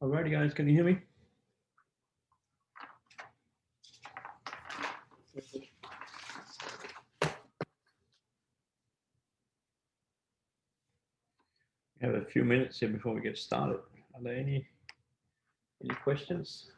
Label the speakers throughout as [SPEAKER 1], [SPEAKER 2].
[SPEAKER 1] Alrighty, guys, can you hear me? We have a few minutes here before we get started. Are there any questions?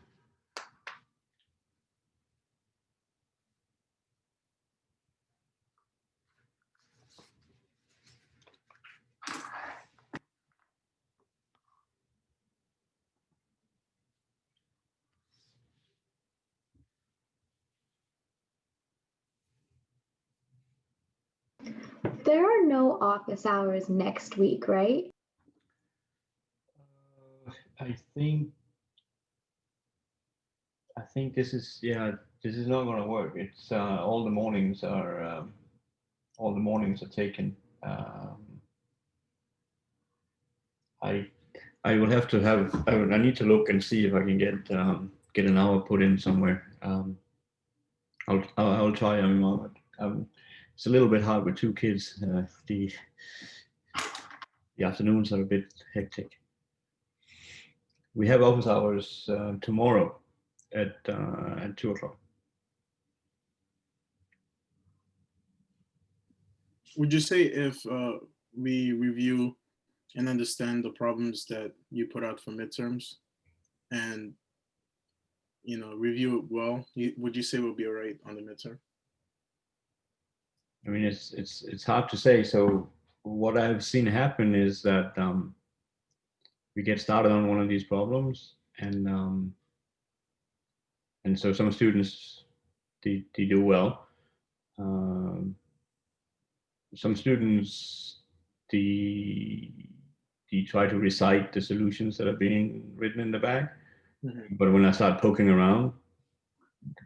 [SPEAKER 2] There are no office hours next week, right?
[SPEAKER 1] I think this is not going to work. It's all the mornings are taken. I will have to have. I need to look and see if I can get an hour put in somewhere. I'll try. It's a little bit hard with two kids. The afternoons are a bit hectic. We have office hours tomorrow at 2 o'clock.
[SPEAKER 3] Would you say if we review and understand the problems that you put out for midterms and review it well, would you say we'll be all right on the midterm?
[SPEAKER 1] I mean, it's hard to say. So what I've seen happen is that we get started on one of these problems, and so some students they do well. Some students they try to recite the solutions that are being written in the back, but when I start poking around,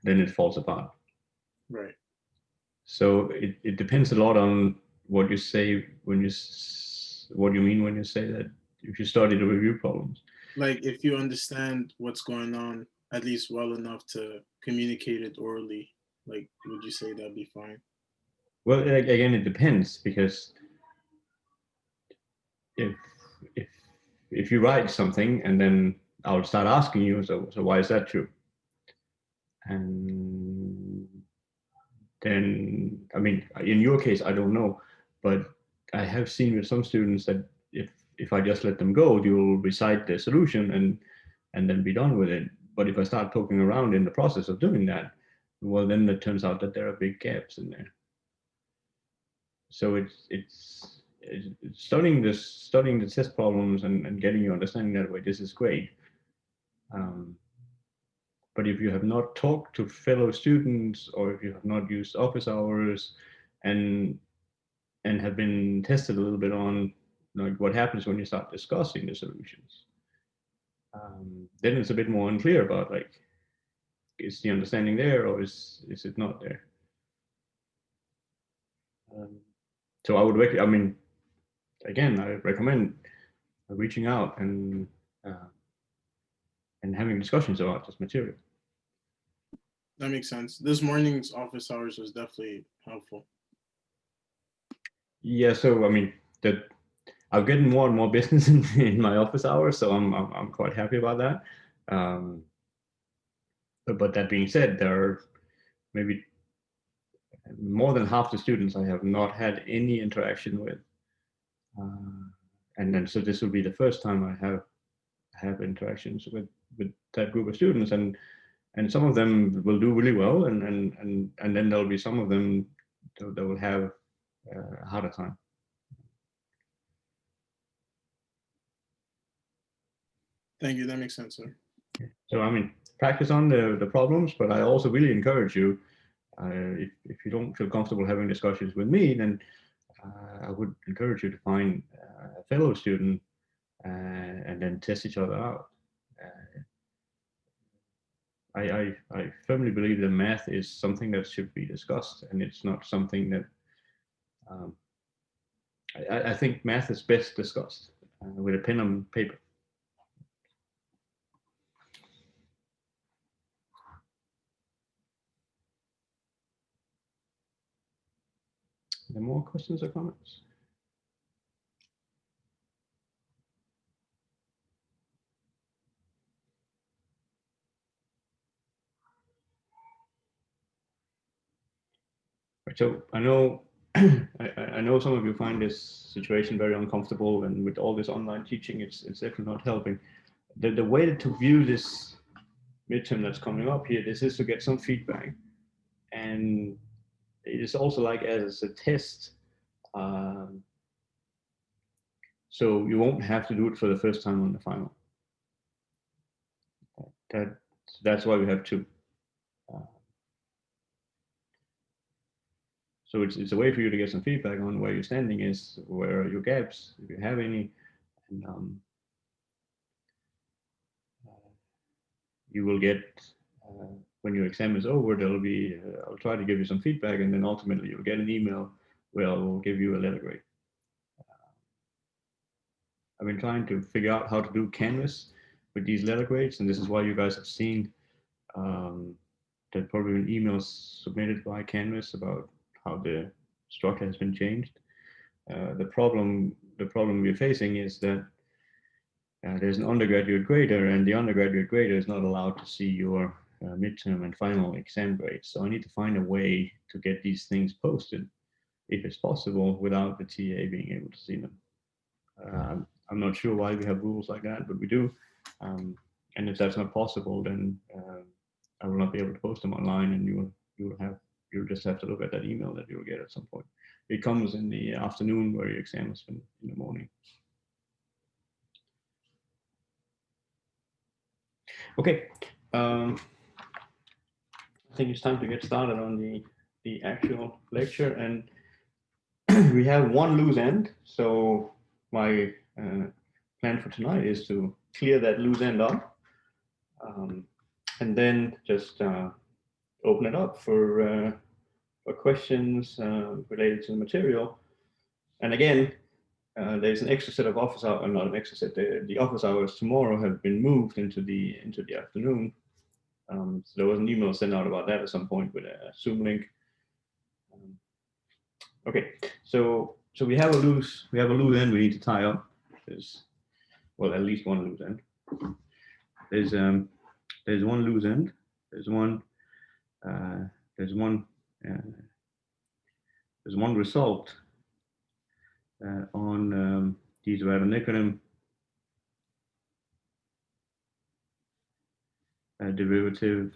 [SPEAKER 1] then it falls apart.
[SPEAKER 3] Right.
[SPEAKER 1] So it depends a lot on what you say what you mean when you say that if you study the review problems.
[SPEAKER 3] Like if you understand what's going on at least well enough to communicate it orally, like would you say that'd be fine?
[SPEAKER 1] Well, again, it depends, because if you write something and then I'll start asking you, so why is that true? And then, I mean, in your case, I don't know, but I have seen with some students that if I just let them go, you'll recite the solution and then be done with it. But if I start poking around in the process of doing that, well, then it turns out that there are big gaps in there. So it's studying the test problems and getting your understanding that way. This is great. But if you have not talked to fellow students, or if you have not used office hours and have been tested a little bit on like what happens when you start discussing the solutions, then it's a bit more unclear about like, is the understanding there or is it not there? So I would again, I recommend reaching out and having discussions about this material.
[SPEAKER 3] That makes sense. This morning's office hours was definitely helpful.
[SPEAKER 1] Yeah, so I mean that I'm getting more and more business in my office hours, so I'm quite happy about that. But that being said, there are maybe more than half the students I have not had any interaction with And then so this will be the first time I have interactions with that group of students, and some of them will do really well, and then there'll be some of them that will have a harder time.
[SPEAKER 3] Thank you. That makes sense, sir.
[SPEAKER 1] So I mean, practice on the problems, but I also really encourage you, if you don't feel comfortable having discussions with me, then I would encourage you to find a fellow student and then test each other out. I firmly believe that math is something that should be discussed, and it's not something that um, I think math is best discussed with a pen and paper. Are there more questions or comments? Right, so I know I know some of you find this situation very uncomfortable, and with all this online teaching, it's definitely not helping. The way to view this midterm that's coming up here, this is to get some feedback, and it is also like as a test. Um, so you won't have to do it for the first time on the final. That's why we have two. So it's a way for you to get some feedback on where your standing is, where are your gaps, if you have any, and you will get, when your exam is over, there'll be, I'll try to give you some feedback, and then ultimately you'll get an email where I'll give you a letter grade. I've been trying to figure out how to do Canvas with these letter grades, and this is why you guys have seen there's probably been emails submitted by Canvas about how the structure has been changed. The problem we're facing is that there's an undergraduate grader, and the undergraduate grader is not allowed to see your midterm and final exam grades. So I need to find a way to get these things posted, if it's possible, without the TA being able to see them. I'm not sure why we have rules like that, but we do. And if that's not possible, then I will not be able to post them online, and you'll just have to look at that email that you'll get at some point. It comes in the afternoon where your exam has been in the morning. Okay, I think it's time to get started on the actual lecture, and we have one loose end. So my plan for tonight is to clear that loose end up, and then just open it up for questions related to the material. And again, there's an extra set of office hours, not an extra set. The office hours tomorrow have been moved into the afternoon. So there was an email sent out about that at some point with a Zoom link. Okay, so we have a loose end we need to tie up. There's, well, at least one loose end. There's one loose end. There's one result on these radionicotine derivative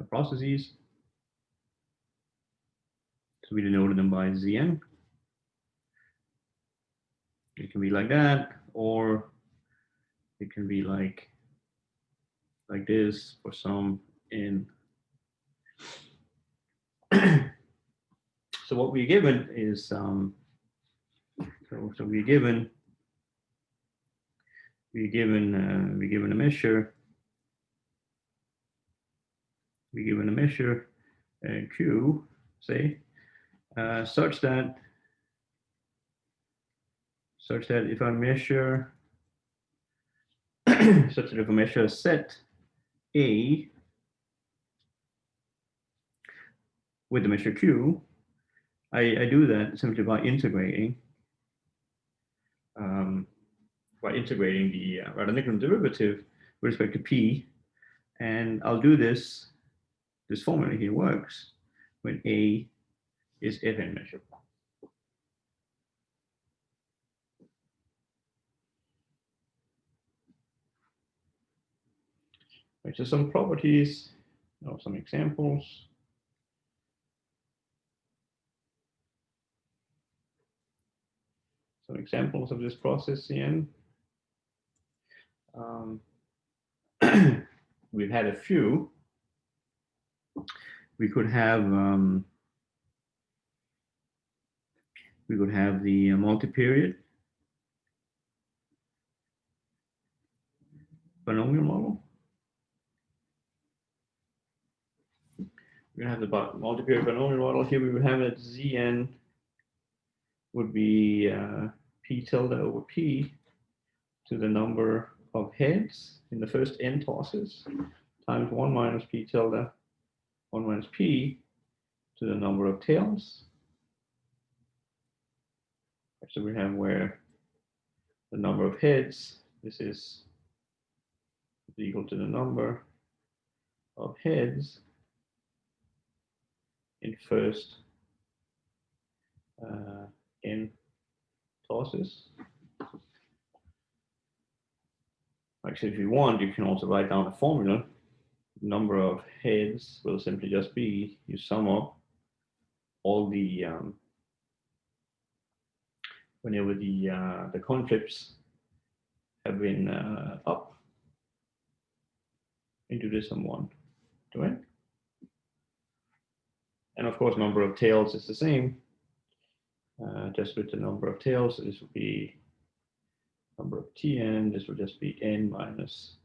[SPEAKER 1] processes. So we denoted them by Zn. It can be like that, or it can be like this for some in. So what we're given is so we're given a measure. We're given a measure Q, say, such that if I measure such that if I measure set A with the measure Q, I do that simply by integrating the radionicotine derivative with respect to P, and I'll do this. This formula here works when A is Fn measurable. Right, so some properties, some examples. Some examples of this process Cn. We've had a few. We could have the multi-period binomial model. We're going to have the multi-period binomial model. Here we would have that Zn would be p tilde over p to the number of heads in the first n tosses times 1 minus p tilde 1 minus p to the number of tails. So we have where the number of heads, this is equal to the number of heads in first n tosses. Actually, if you want, you can also write down a formula. Number of heads will simply just be, you sum up all the whenever the coin flips have been up into this sum 1 to n. And of course, number of tails is the same, just with the number of tails. So this would be number of Tn. This would just be n minus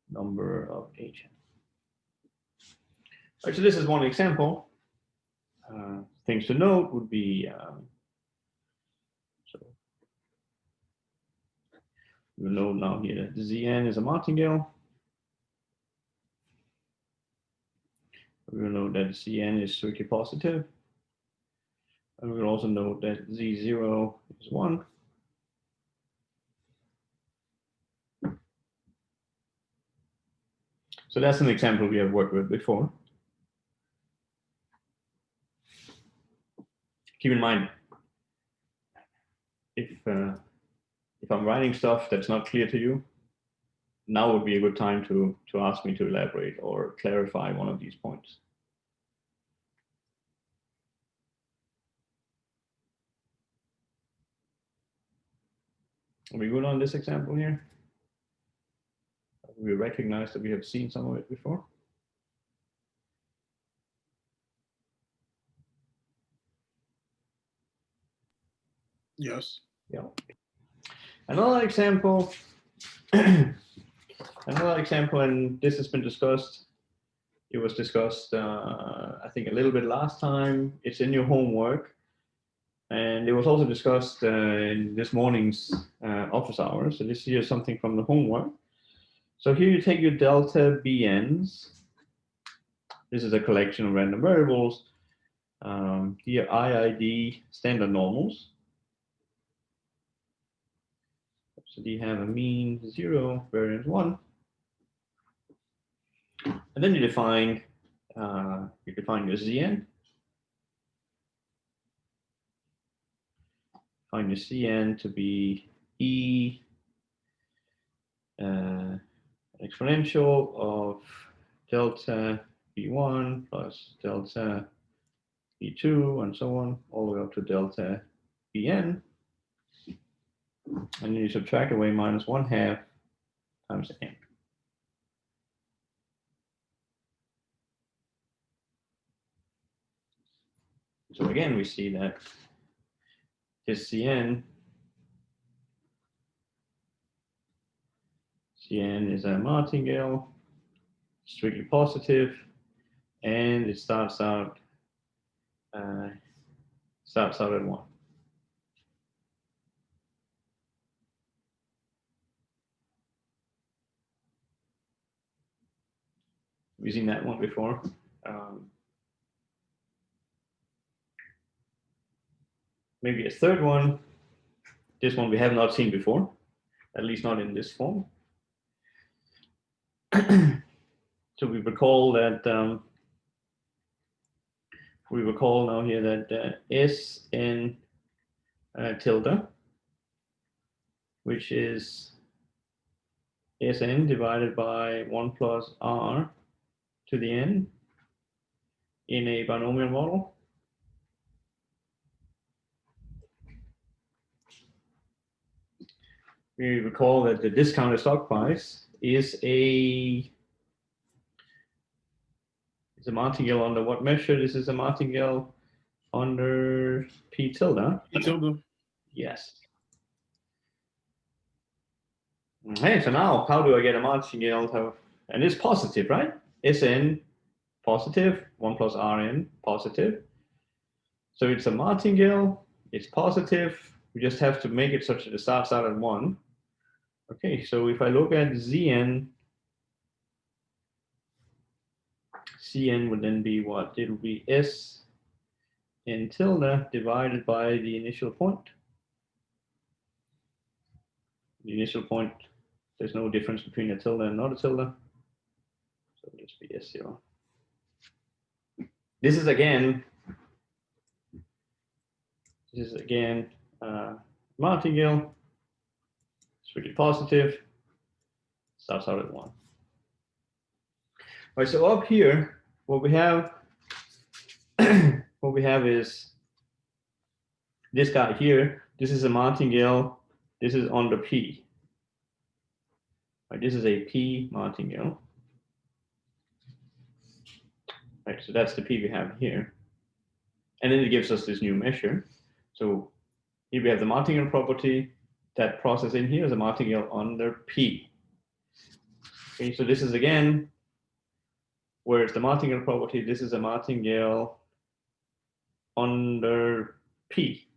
[SPEAKER 1] number of Hn. Right, so this is one example. Things to note would be, so we'll note now here that the Zn is a martingale. We will note that Cn is strictly positive. And we will also note that Z0 is 1. So that's an example we have worked with before. Keep in mind, if I'm writing stuff that's not clear to you, now would be a good time to ask me to elaborate or clarify one of these points. Are we good on this example here? We recognize that we have seen some of it before.
[SPEAKER 3] Yes.
[SPEAKER 1] Yeah. Another example, and this has been discussed. It was discussed, I think, a little bit last time. It's in your homework. And it was also discussed in this morning's office hours. So this here is something from the homework. So here you take your delta bn's. This is a collection of random variables. Here IID standard normals. So you have a mean 0, variance 1. And then you define your Zn. Find your Cn to be E exponential of delta B1 plus delta B2 and so on, all the way up to delta Bn. And then you subtract away minus 1/2 times n. So again, we see that this Cn is a martingale, strictly positive, and it starts out at 1. We've seen that one before. Maybe a third one. This one we have not seen before, at least not in this form. So we recall that now here that Sn tilde, which is Sn divided by 1 plus r to the n in a binomial model. We recall that the discounted stock price is a martingale under what measure? This is a martingale under p tilde.
[SPEAKER 3] P tilde.
[SPEAKER 1] Yes. Hey, so now how do I get a martingale? And it's positive, right? Sn positive, 1 plus Rn positive. So it's a martingale, it's positive. We just have to make it such that it starts out at 1. Okay, so if I look at Zn, Cn would then be what? It would be S n tilde divided by the initial point. The initial point, there's no difference between a tilde and not a tilde. So it'll just be S0. This is again martingale. It's really positive. Starts out at 1. All right, so up here, what we have is this guy here. This is a martingale. This is under P. Right, this is a P martingale. Right, so that's the P we have here. And then it gives us this new measure. So here we have the martingale property. That process in here is a martingale under P. Okay, so this is again, where's the martingale property? This is a martingale under P.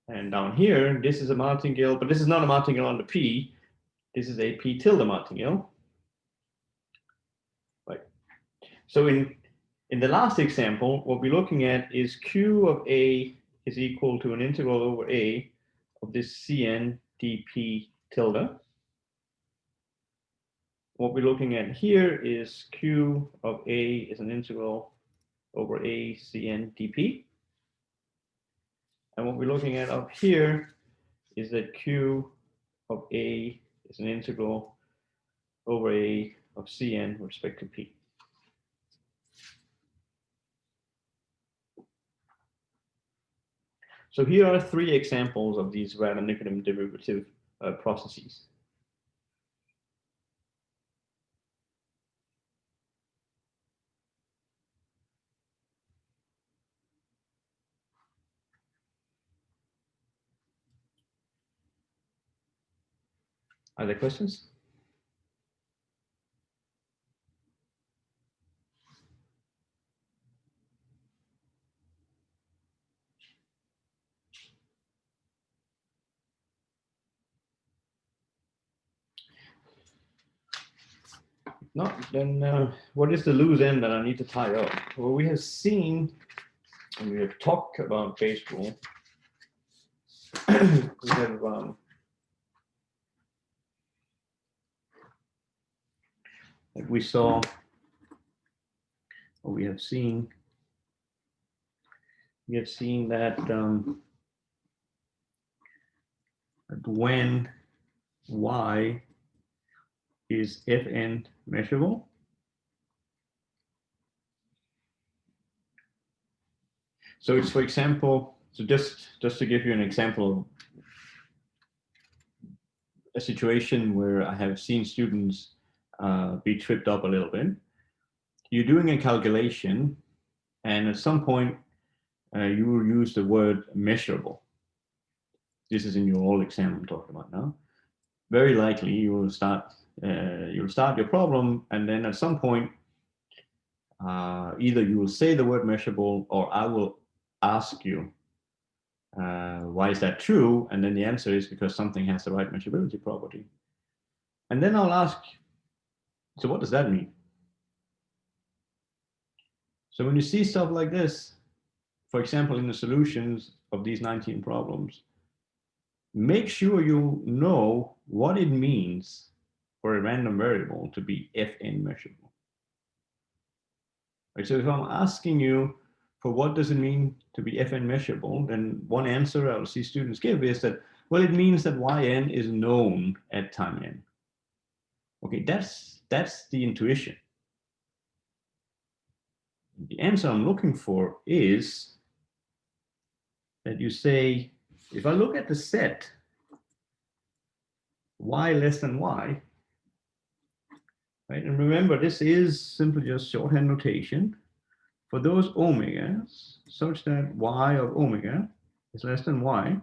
[SPEAKER 1] And down here, this is a martingale, but this is not a martingale under P. This is a P tilde martingale. Right. So in the last example, what we're looking at is Q of A is equal to an integral over A of this Cn dP tilde. What we're looking at here is Q of A is an integral over A Cn dP. And what we're looking at up here is that Q of A is an integral over A of Cn with respect to P. So here are 3 examples of these random Nicodim derivative processes. Are there questions? No, then what is the loose end that I need to tie up? Well, we have seen, and we have talked about base rule. We have like we saw, or we have seen that when y is Fn measurable, so it's, for example, so just to give you an example, a situation where I have seen students be tripped up a little bit. You're doing a calculation, and at some point you will use the word measurable. This is in your old exam I'm talking about now. Very likely you will start your problem, and then at some point either you will say the word measurable, or I will ask you why is that true, and then the answer is because something has the right measurability property. And then I'll ask, so what does that mean? So when you see stuff like this, for example, in the solutions of these 19 problems, make sure you know what it means for a random variable to be Fn measurable. Right, so if I'm asking you for what does it mean to be Fn measurable, then one answer I'll see students give is that, well, it means that Yn is known at time n. Okay, that's the intuition. The answer I'm looking for is that you say, if I look at the set y less than y, right? And remember, this is simply just shorthand notation for those omegas such that y of omega is less than y.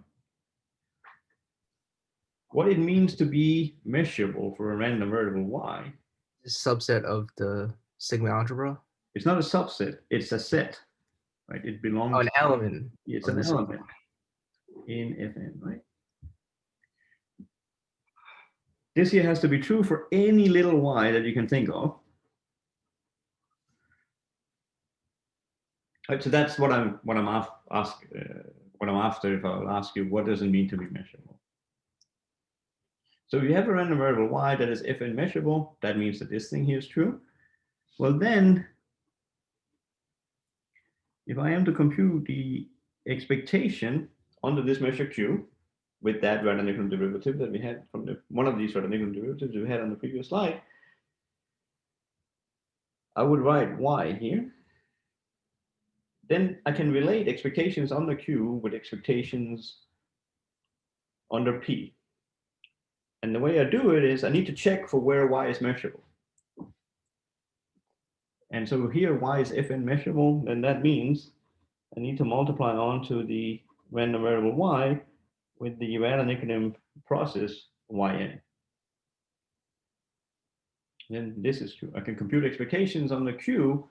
[SPEAKER 1] What it means to be measurable for a random variable y.
[SPEAKER 4] Subset of the sigma algebra.
[SPEAKER 1] It's not a subset, it's a set, right? It belongs.
[SPEAKER 4] Oh, an element.
[SPEAKER 1] It's an element in Fn, right? This here has to be true for any little y that you can think of. Right, so that's what I'm after. If I'll ask you, what does it mean to be measurable? So if you have a random variable y that is Fn measurable, that means that this thing here is true. Well, then, if I am to compute the expectation under this measure q with that Radon-Nicolin derivative that we had from one of these Radon-Nicolin derivatives we had on the previous slide, I would write y here. Then I can relate expectations under q with expectations under p. And the way I do it is I need to check for where y is measurable. And so here y is Fn measurable, and that means I need to multiply onto the random variable y with the Radon-Nicolin process Yn. Then this is true. I can compute expectations on the q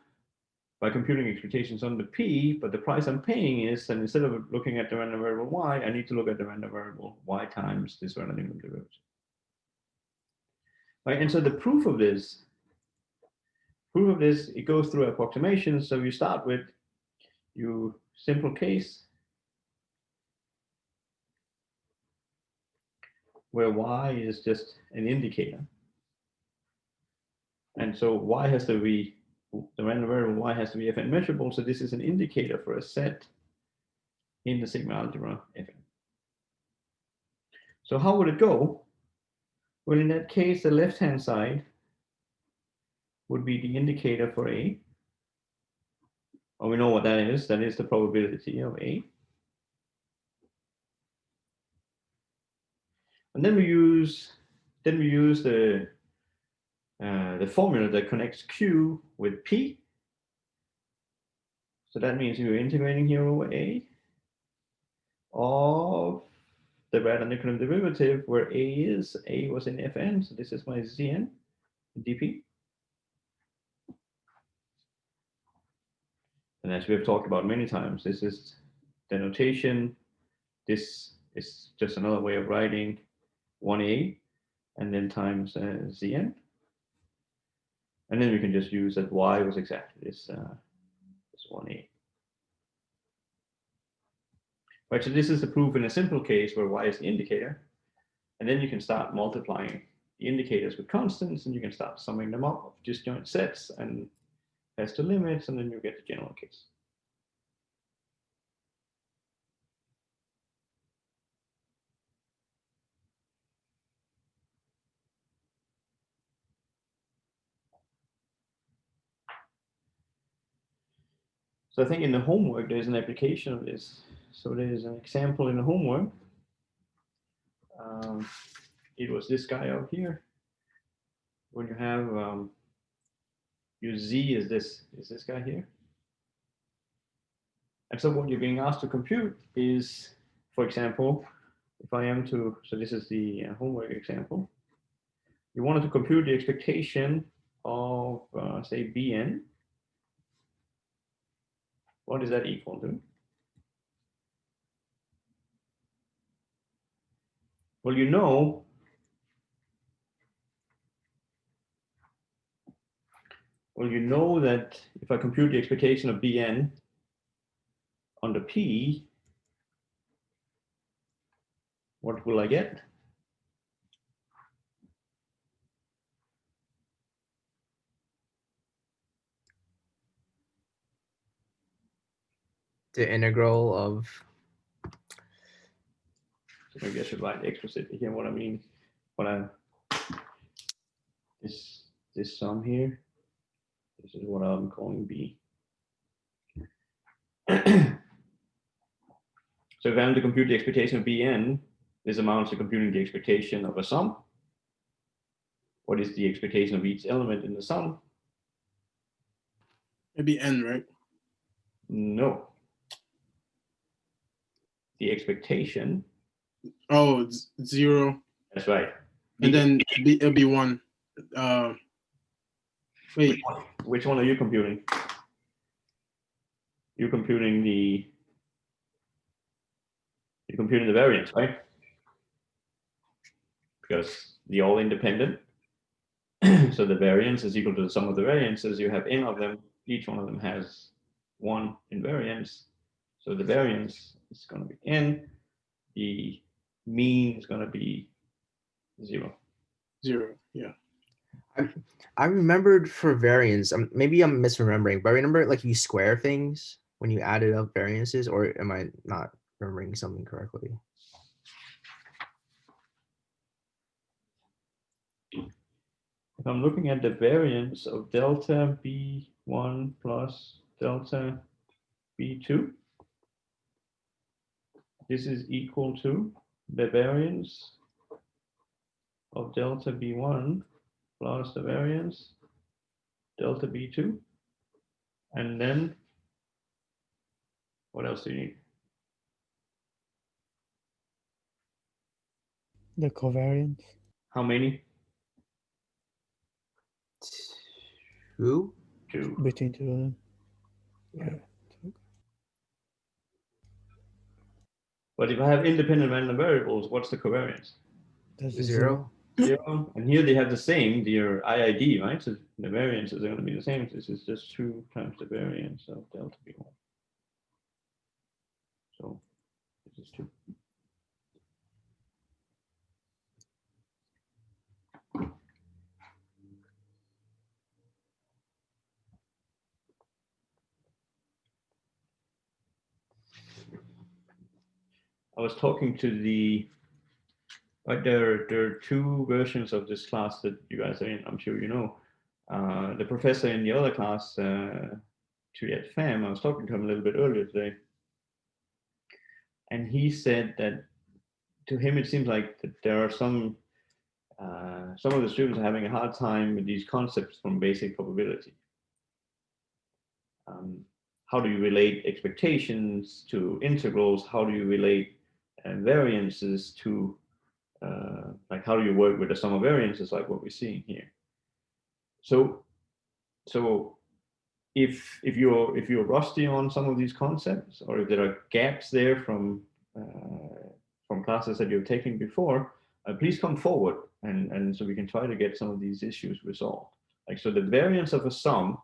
[SPEAKER 1] by computing expectations on the p, but the price I'm paying is that instead of looking at the random variable y, I need to look at the random variable y times this Radon-Nicolin derivative. Right, and so the proof of this, it goes through approximations. So you start with your simple case where y is just an indicator. And so y has to be, the random variable y has to be Fn measurable. So this is an indicator for a set in the sigma algebra Fn. So how would it go? Well, in that case, the left-hand side would be the indicator for A. Well, we know what that is. That is the probability of A. And then we use the formula that connects Q with P. So that means you're integrating here over A of the Radon-Nicolin derivative where A was in Fn. So this is my Zn dp. And as we have talked about many times, this is the notation. This is just another way of writing 1a and then times Zn. And then we can just use that y was exactly this 1a. Right, so this is the proof in a simple case where y is the indicator. And then you can start multiplying the indicators with constants, and you can start summing them up of disjoint sets and as to limits, and then you get the general case. So I think in the homework, there's an application of this. So there's an example in the homework. It was this guy out here. When you have your Z is this guy here. And so what you're being asked to compute is, for example, if I am to, so this is the homework example. You wanted to compute the expectation of, say, Bn. What is that equal to? Well, you know that if I compute the expectation of Bn under P, what will I get?
[SPEAKER 4] the integral of
[SPEAKER 1] So maybe I should write explicitly here what I mean. What I this sum here. This is what I'm calling B. So if I'm to compute the expectation of Bn, this amounts to computing the expectation of a sum. What is the expectation of each element in the sum?
[SPEAKER 3] Maybe n, right?
[SPEAKER 1] No. The expectation.
[SPEAKER 3] Oh, it's 0.
[SPEAKER 1] That's right.
[SPEAKER 3] And then it'll be 1. Wait,
[SPEAKER 1] Which one are you computing? You're computing the variance, right? Because they're all independent. So the variance is equal to the sum of the variances. You have n of them. Each one of them has 1 invariance. So the variance is going to be n. The mean is going to be 0.
[SPEAKER 3] 0. Yeah.
[SPEAKER 4] I remembered for variance, maybe I'm misremembering, but I remember like you square things when you added up variances, or am I not remembering something correctly?
[SPEAKER 1] If I'm looking at the variance of delta B1 plus delta B2, this is equal to the variance of delta B1 plus the variance delta B2. And then what else do you need?
[SPEAKER 5] The covariance.
[SPEAKER 1] How many?
[SPEAKER 4] 2?
[SPEAKER 1] 2.
[SPEAKER 5] Between two of them.
[SPEAKER 1] Yeah. But if I have independent random variables, what's the covariance?
[SPEAKER 5] That's a
[SPEAKER 4] 0.
[SPEAKER 1] 0. And here they have the same, their IID, right? So the variances are going to be the same. This is just 2 times the variance of delta B1. So this is 2. I was talking to the, right, there are 2 versions of this class that you guys are in, I'm sure you know. The professor in the other class, Lec15, I was talking to him a little bit earlier today. And he said that to him it seems like that there are some of the students are having a hard time with these concepts from basic probability. How do you relate expectations to integrals? How do you relate variances to, like, how do you work with the sum of variances, like what we're seeing here? So if you're rusty on some of these concepts, or if there are gaps there from classes that you've taken before, please come forward, and so we can try to get some of these issues resolved. Like, so the variance of a sum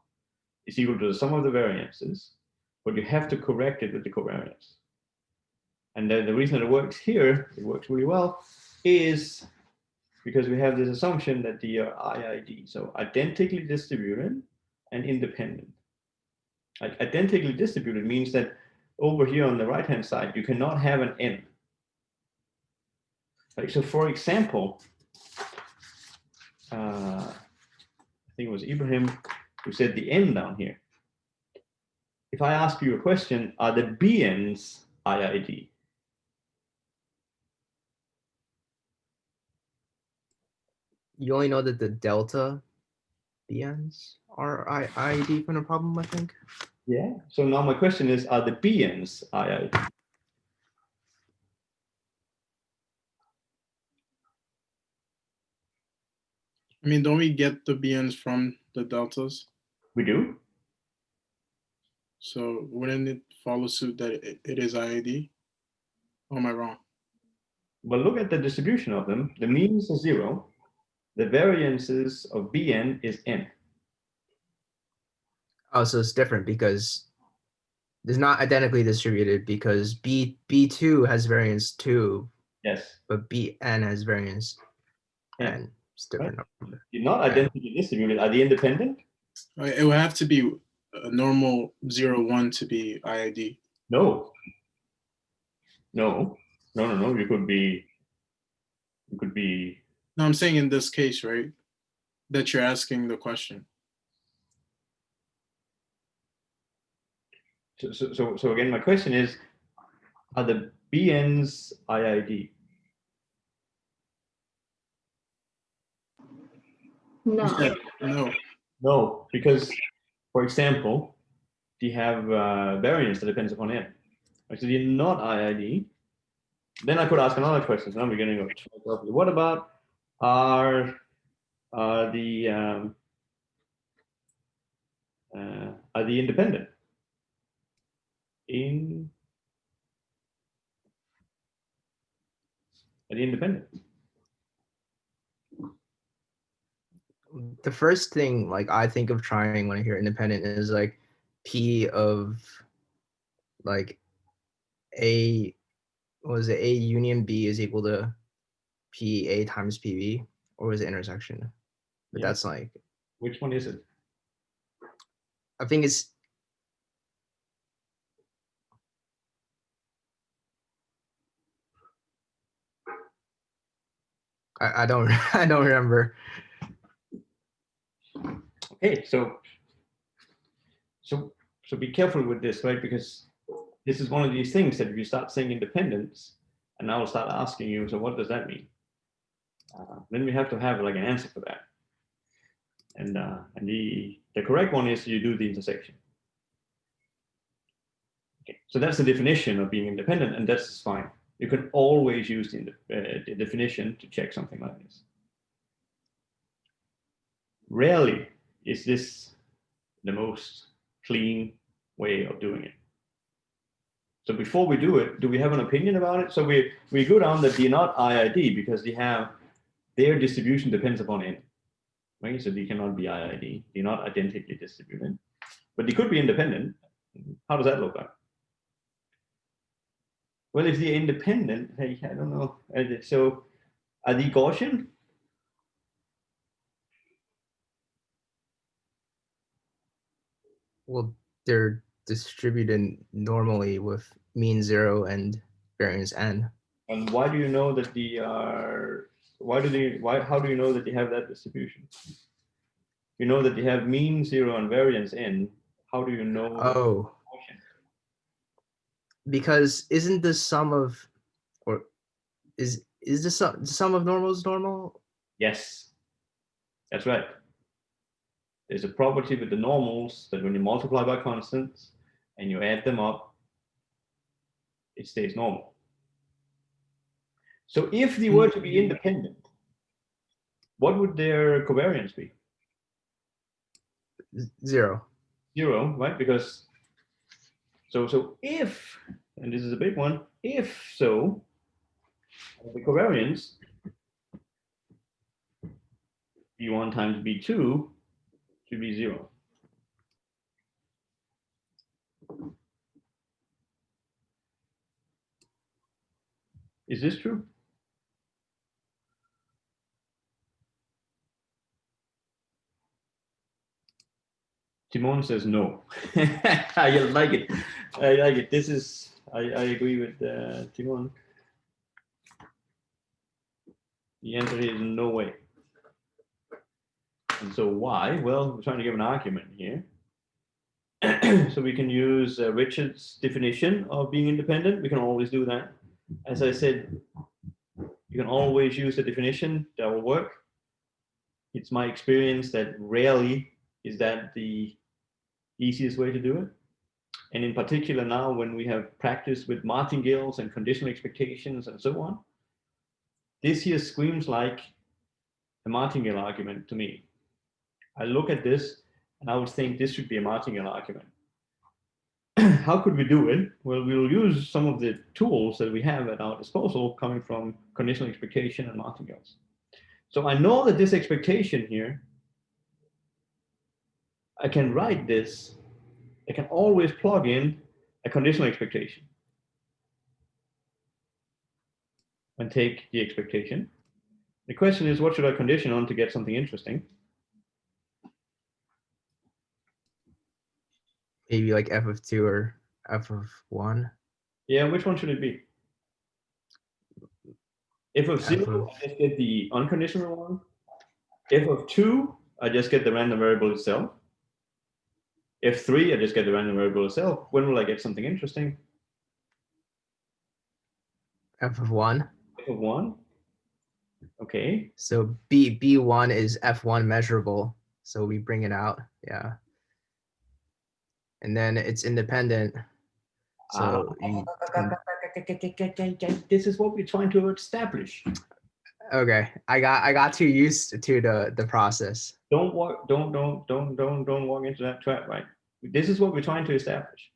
[SPEAKER 1] is equal to the sum of the variances, but you have to correct it with the covariance. And then the reason it works here, it works really well, is because we have this assumption that the IID, so identically distributed and independent. Like, identically distributed means that over here on the right hand side, you cannot have an n. Like, so for example, I think it was Ibrahim who said the n down here. If I ask you a question, are the BNs IID?
[SPEAKER 4] You only know that the delta BNs are IID from the problem, I think.
[SPEAKER 1] Yeah. So now my question is, are the BNs IID?
[SPEAKER 3] I mean, don't we get the BNs from the deltas?
[SPEAKER 1] We do.
[SPEAKER 3] So wouldn't it follow suit that it is IID? Or am I wrong?
[SPEAKER 1] Well, look at the distribution of them. The means are 0. The variances of Bn is n.
[SPEAKER 4] Oh, so it's different because it's not identically distributed, because B2 has variance 2,
[SPEAKER 1] Yes.
[SPEAKER 4] but Bn has variance
[SPEAKER 1] Yeah.
[SPEAKER 4] n. It's different
[SPEAKER 1] Right.
[SPEAKER 4] number.
[SPEAKER 1] They're not identically distributed. Are they independent?
[SPEAKER 3] It would have to be a normal 0, 1 to be IID.
[SPEAKER 1] No. No. You could be.
[SPEAKER 3] No, I'm saying in this case, right? That you're asking the question.
[SPEAKER 1] So again, my question is, are the BNs IID?
[SPEAKER 3] You
[SPEAKER 2] No.
[SPEAKER 3] said no.
[SPEAKER 1] No, because, for example, you have variance that depends upon n. So you're not IID. Then I could ask another question. Now we're getting off. What about are the independent? Are the independent?
[SPEAKER 4] The first thing like I think of trying when I hear independent is like P of like A, what was it? A union B is equal to PA times PB, or was it intersection? But
[SPEAKER 1] Yeah.
[SPEAKER 4] that's like,
[SPEAKER 1] Which one is it?
[SPEAKER 4] I think it's, I don't I don't remember.
[SPEAKER 1] Okay, so be careful with this, right? Because this is one of these things that if you start saying independence, and I will start asking you, so what does that mean? Then we have to have like an answer for that. And the correct one is you do the intersection. Okay, so that's the definition of being independent, and that's fine. You can always use the definition to check something like this. Rarely is this the most clean way of doing it. So before we do it, do we have an opinion about it? So we go down that they're not IID because they have their distribution depends upon n, right? So they cannot be IID. They're not identically distributed, but they could be independent. How does that look like? Well, if they're independent, hey, I don't know. So are they Gaussian?
[SPEAKER 4] Well, they're distributed normally with mean 0 and variance n.
[SPEAKER 1] And why do you know that they are? How do you know that they have that distribution? You know that they have mean 0 and variance n. How do you know?
[SPEAKER 4] Oh, because isn't the sum of, or is the sum of normals normal?
[SPEAKER 1] Yes, that's right. There's a property with the normals that when you multiply by constants and you add them up, it stays normal. So if they were to be independent, what would their covariance be?
[SPEAKER 4] 0.
[SPEAKER 1] 0, right? Because so if, and this is a big one, if so, the covariance b1 times b2 should be 0. Is this true? Timon says no. I like it. I like it. This is, I agree with Timon. The answer is no way. And so why? Well, we're trying to give an argument here. So we can use Richard's definition of being independent. We can always do that. As I said, you can always use the definition that will work. It's my experience that rarely is that the easiest way to do it. And in particular now when we have practiced with martingales and conditional expectations and so on, this here screams like a martingale argument to me. I look at this and I would think this should be a martingale argument. How could we do it? Well, we'll use some of the tools that we have at our disposal coming from conditional expectation and martingales. So I know that this expectation here, I can write this, I can always plug in a conditional expectation and take the expectation. The question is, what should I condition on to get something interesting?
[SPEAKER 4] Maybe like f of 2 or f of 1.
[SPEAKER 1] Yeah, which one should it be? F of
[SPEAKER 4] F
[SPEAKER 1] 0,
[SPEAKER 4] of-
[SPEAKER 1] I just get the unconditional one. F of 2, I just get the random variable itself. F3, I just get the random variable itself. When will I get something interesting?
[SPEAKER 4] F of 1.
[SPEAKER 1] F of 1. Okay.
[SPEAKER 4] So B1 is F1 measurable. So we bring it out. Yeah. And then it's independent. So
[SPEAKER 1] This is what we're trying to establish.
[SPEAKER 4] okay, I got too used to the process.
[SPEAKER 1] Don't walk into that trap, right? This is what we're trying to establish.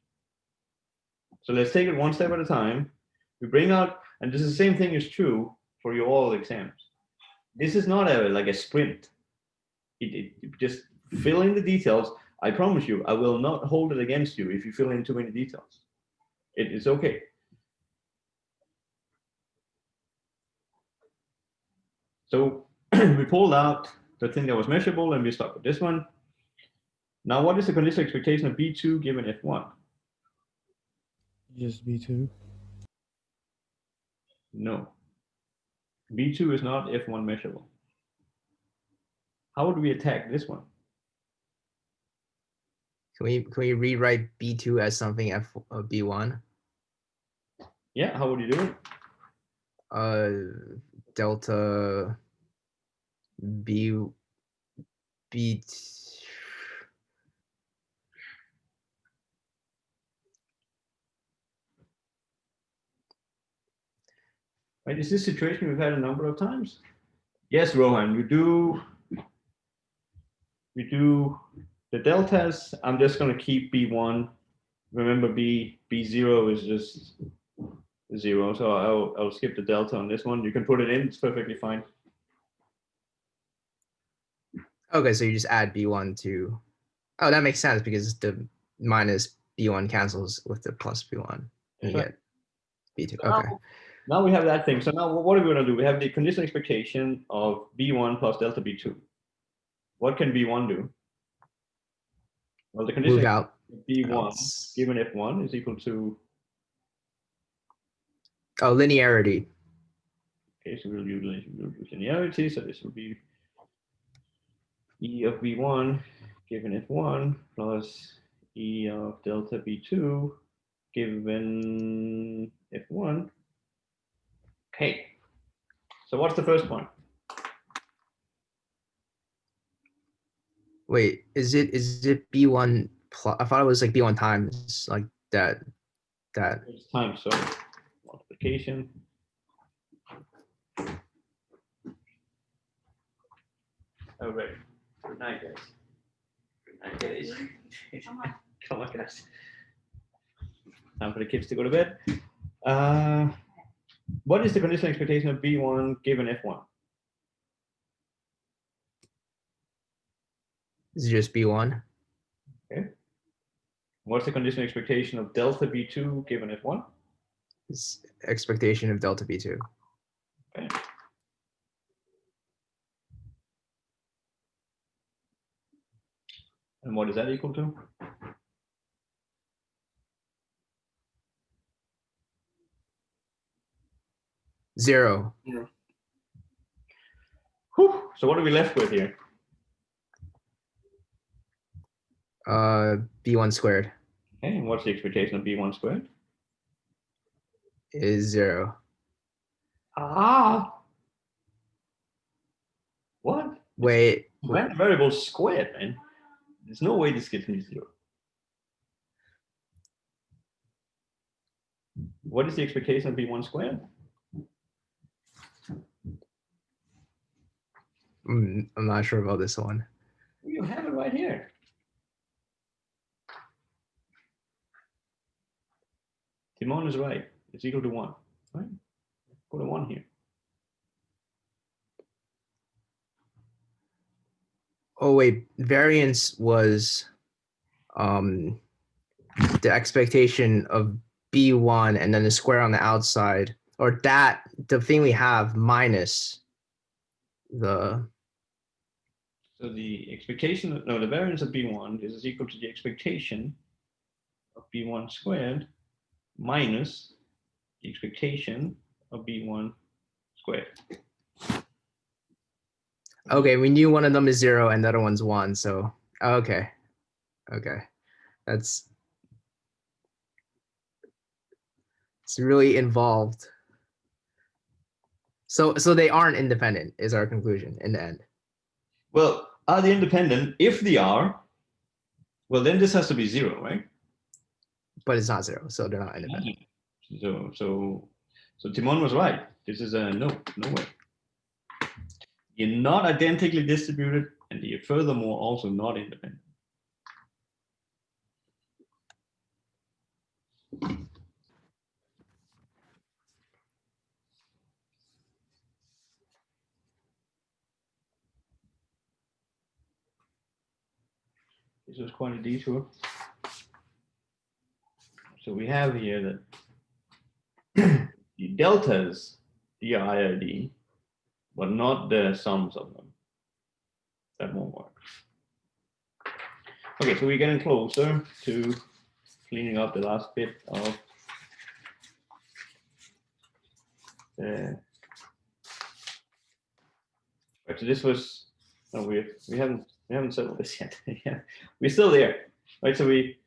[SPEAKER 1] So let's take it one step at a time. We bring out, and this is the same thing is true for your oral exams. This is not like a sprint. It just fill in the details. I promise you, I will not hold it against you if you fill in too many details. It's okay. So we pulled out the thing that was measurable and we start with this one. Now, what is the conditional expectation of B2 given F1?
[SPEAKER 5] Just B2.
[SPEAKER 1] No. B2 is not F1 measurable. How would we attack this one?
[SPEAKER 4] Can we rewrite B2 as something B1?
[SPEAKER 1] Yeah, how would you do it?
[SPEAKER 4] Delta B
[SPEAKER 1] Right? Is this situation we've had a number of times? Yes, Rohan, we do the deltas. I'm just going to keep B1. Remember, B0 is just 0, so I'll skip the delta on this one. You can put it in; it's perfectly fine.
[SPEAKER 4] Okay, so you just add B1 to. Oh, that makes sense because the minus B1 cancels with the plus B1. And you
[SPEAKER 1] Right.
[SPEAKER 4] get B2.
[SPEAKER 1] So
[SPEAKER 4] Okay.
[SPEAKER 1] now we have that thing. So now what are we going to do? We have the conditional expectation of B1 plus delta B2. What can B1 do? Well, the conditional
[SPEAKER 4] Move out.
[SPEAKER 1] B1
[SPEAKER 4] outs.
[SPEAKER 1] given F1 is equal to,
[SPEAKER 4] Oh, linearity.
[SPEAKER 1] okay, so we'll use linearity. So this will be E of B1 given F1 plus E of delta B2 given F1. Okay. So what's the first point?
[SPEAKER 4] Wait, is it B1 plus? I thought it was like B1 times like that.
[SPEAKER 1] It's time, so multiplication. All right. Good night, guys. Good night, guys. Come on, guys. Time for the kids to go to bed. What is the conditional expectation of B1 given F1?
[SPEAKER 4] Is it just B1?
[SPEAKER 1] Okay. What's the conditional expectation of delta B2 given F1?
[SPEAKER 4] It's expectation of delta B2.
[SPEAKER 1] Okay. And what is that equal to?
[SPEAKER 4] Zero.
[SPEAKER 3] Yeah.
[SPEAKER 1] Whew. So what are we left with here?
[SPEAKER 4] B1 squared
[SPEAKER 1] Okay, and what's the expectation of B1 squared?
[SPEAKER 4] is 0.
[SPEAKER 1] Ah. What?
[SPEAKER 4] Wait,
[SPEAKER 1] Random variable squared, man. There's no way this gives me 0. What is the expectation of B1 squared?
[SPEAKER 4] I'm not sure about this one.
[SPEAKER 1] You have it right here. Timon is right. It's equal to 1. Right? Put a 1 here.
[SPEAKER 4] Oh wait, variance was the expectation of B1 and then the square on the outside, or that the thing we have minus the.
[SPEAKER 1] So the expectation, no, the variance of B1 is equal to the expectation of b1 squared minus the expectation of b1 squared.
[SPEAKER 4] Okay, we knew one of them is 0 and the other one's 1. So okay, that's it's really involved. So they aren't independent is our conclusion in the end.
[SPEAKER 1] Well, are they independent? If they are, well, then this has to be 0, right?
[SPEAKER 4] But it's not 0, so they're not independent.
[SPEAKER 1] So Timon was right. This is a no way. You're not identically distributed, and you're furthermore also not independent. This was quite a detour. So we have here that the deltas, DIID, but not the sums of them. That won't work. Okay, so we're getting closer to cleaning up the last bit of the. Right, so this was, no, we haven't settled this yet. Yeah, we're still there, right? So we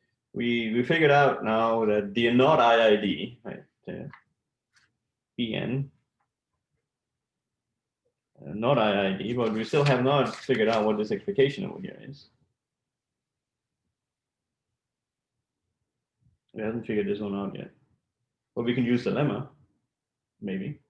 [SPEAKER 1] figured out now that the not IID, right? BN, not IID, but we still have not figured out what this expectation over here is. We haven't figured this one out yet, but we can use the lemma, maybe.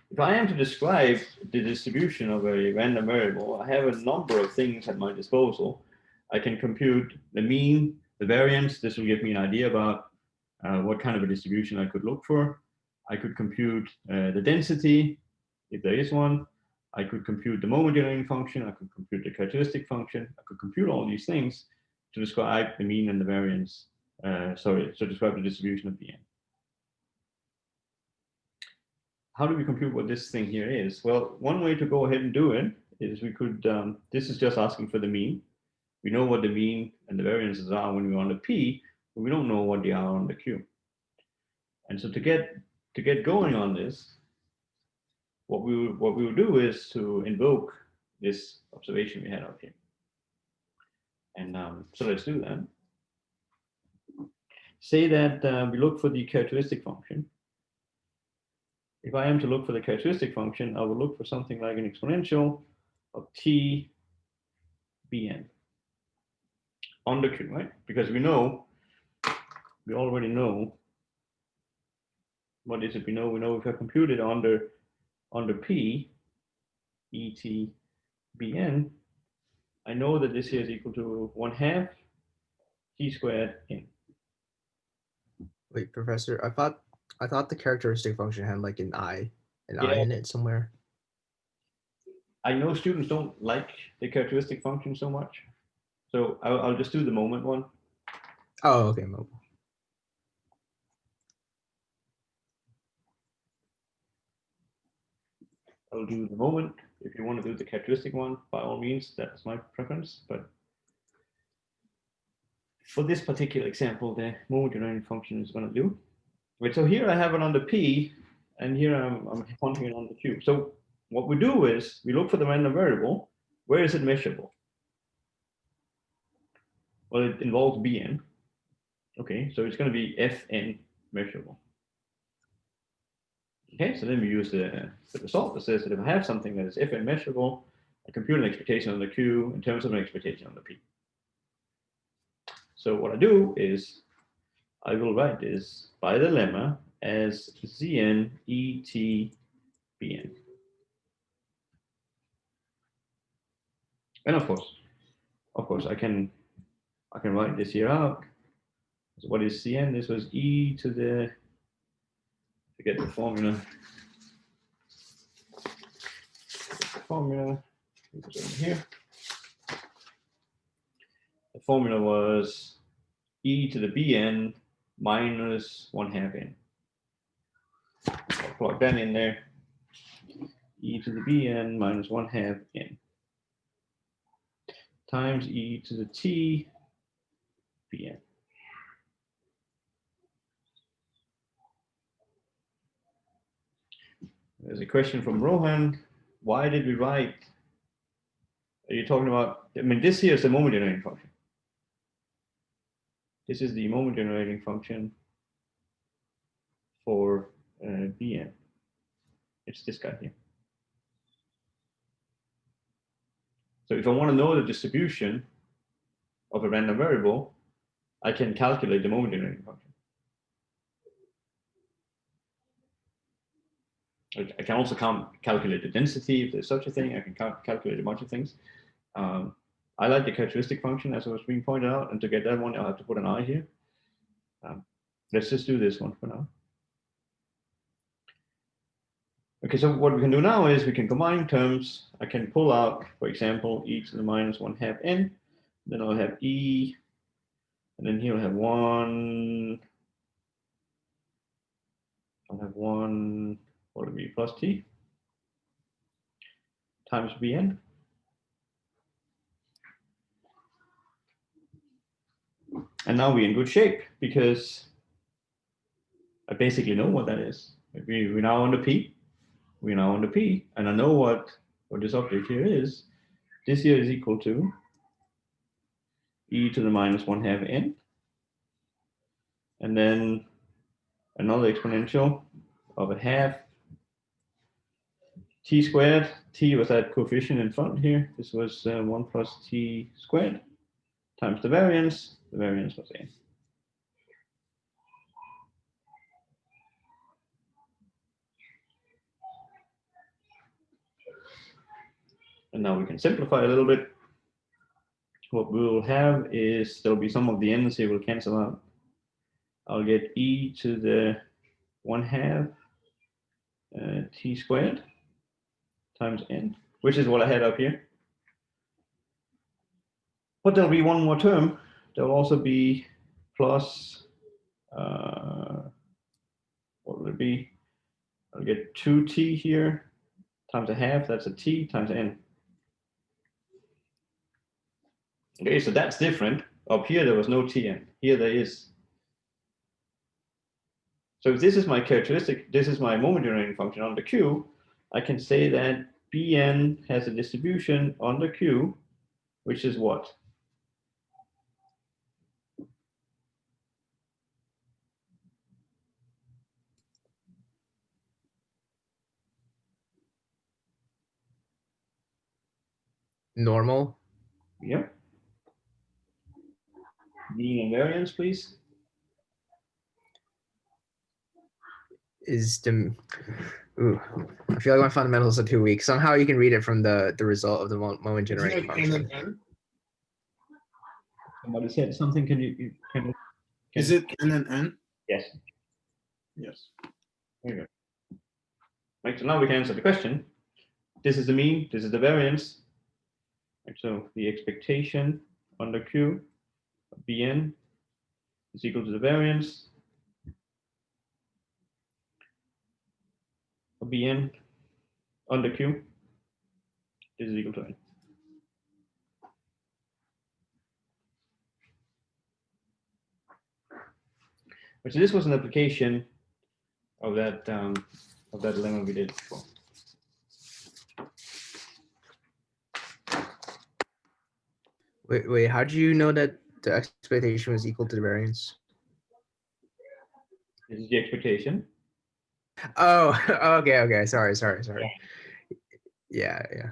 [SPEAKER 1] If I am to describe the distribution of a random variable, I have a number of things at my disposal. I can compute the mean, the variance. This will give me an idea about what kind of a distribution I could look for. I could compute the density, if there is one. I could compute the moment generating function. I could compute the characteristic function. I could compute all these things to describe the mean and the variance. To describe the distribution of the n. How do we compute what this thing here is? Well, one way to go ahead and do it is we could, this is just asking for the mean. We know what the mean and the variances are when we're on the P, but we don't know what they are on the Q. And so to get going on this, what we will do is to invoke this observation we had up here. And so let's do that. Say that we look for the characteristic function. If I am to look for the characteristic function, I will look for something like an exponential of t bn on the Q, right? Because we already know, what is it? We know if I compute it under P, et bn, I know that this here is equal to 1/2 t squared n.
[SPEAKER 4] Wait, Professor, I thought the characteristic function had like an I
[SPEAKER 1] Yeah.
[SPEAKER 4] in it somewhere.
[SPEAKER 1] I know students don't like the characteristic function so much, so I'll just do the moment one.
[SPEAKER 4] Oh, okay, mobile.
[SPEAKER 1] I'll do the moment. If you want to do the characteristic one, by all means, that's my preference. But for this particular example, the moment generating function is going to do. Right, so here I have it on the P, and here I'm pointing it on the Q. So what we do is we look for the random variable. Where is it measurable? Well, it involves Bn. Okay, so it's going to be Fn measurable. Okay, so then we use the result that says that if I have something that is Fn measurable, I compute an expectation on the Q in terms of an expectation on the P. So what I do is I will write this by the lemma as Zn et Bn. And of course, I can write this here out. So what is Cn? This was e to the, forget the formula. It was over here. The formula was e to the Bn minus 1/2 n. I'll plug that in there. E to the Bn minus 1/2 n. times e to the t bn. There's a question from Rohan. Why did we write? Are you talking about? I mean, this here is the moment generating function. This is the moment generating function for bn. It's this guy here. So if I want to know the distribution of a random variable, I can calculate the moment generating function. I can also calculate the density if there's such a thing. I can calculate a bunch of things. I like the characteristic function as was being pointed out, and to get that one, I'll have to put an I here. Let's just do this one for now. Okay, so what we can do now is we can combine terms. I can pull out, for example, e to the minus 1/2 n. Then I'll have e, and then here I'll have 1. I'll have 1, what would it be, plus t times bn. And now we're in good shape because I basically know what that is. We're now on the p. We're now on the p, and I know what this object here is. This here is equal to e to the minus 1/2 n, and then another exponential of 1/2 t squared. T was that coefficient in front here. This was 1 plus t squared times the variance. The variance was n. And now we can simplify a little bit. What we will have is there'll be some of the n's here will cancel out. I'll get e to the 1/2 t squared times n, which is what I had up here. But there'll be one more term. There'll also be plus, what will it be? I'll get 2t here times 1/2, that's a t times n. Okay, so that's different. Up here, there was no tn. Here there is. So if this is my characteristic, this is my moment generating function on the q, I can say that bn has a distribution on the q, which is what?
[SPEAKER 4] Normal.
[SPEAKER 1] Yep. Mean and variance, please.
[SPEAKER 4] Is the ooh, I feel like my fundamentals are too weak. Somehow you can read it from the result of the moment generating function.
[SPEAKER 1] Somebody said something. Can
[SPEAKER 3] Is it n and n?
[SPEAKER 1] yes.
[SPEAKER 3] Yes.
[SPEAKER 1] There you go. Right, so now we can answer the question. This is the mean, this is the variance. Right, so the expectation under Q of Bn is equal to the variance of Bn under Q. This is equal to n. Right, so this was an application of that lemma we did before.
[SPEAKER 4] Wait, how do you know that the expectation was equal to the variance?
[SPEAKER 1] This is the expectation.
[SPEAKER 4] Oh, okay. Sorry. Yeah.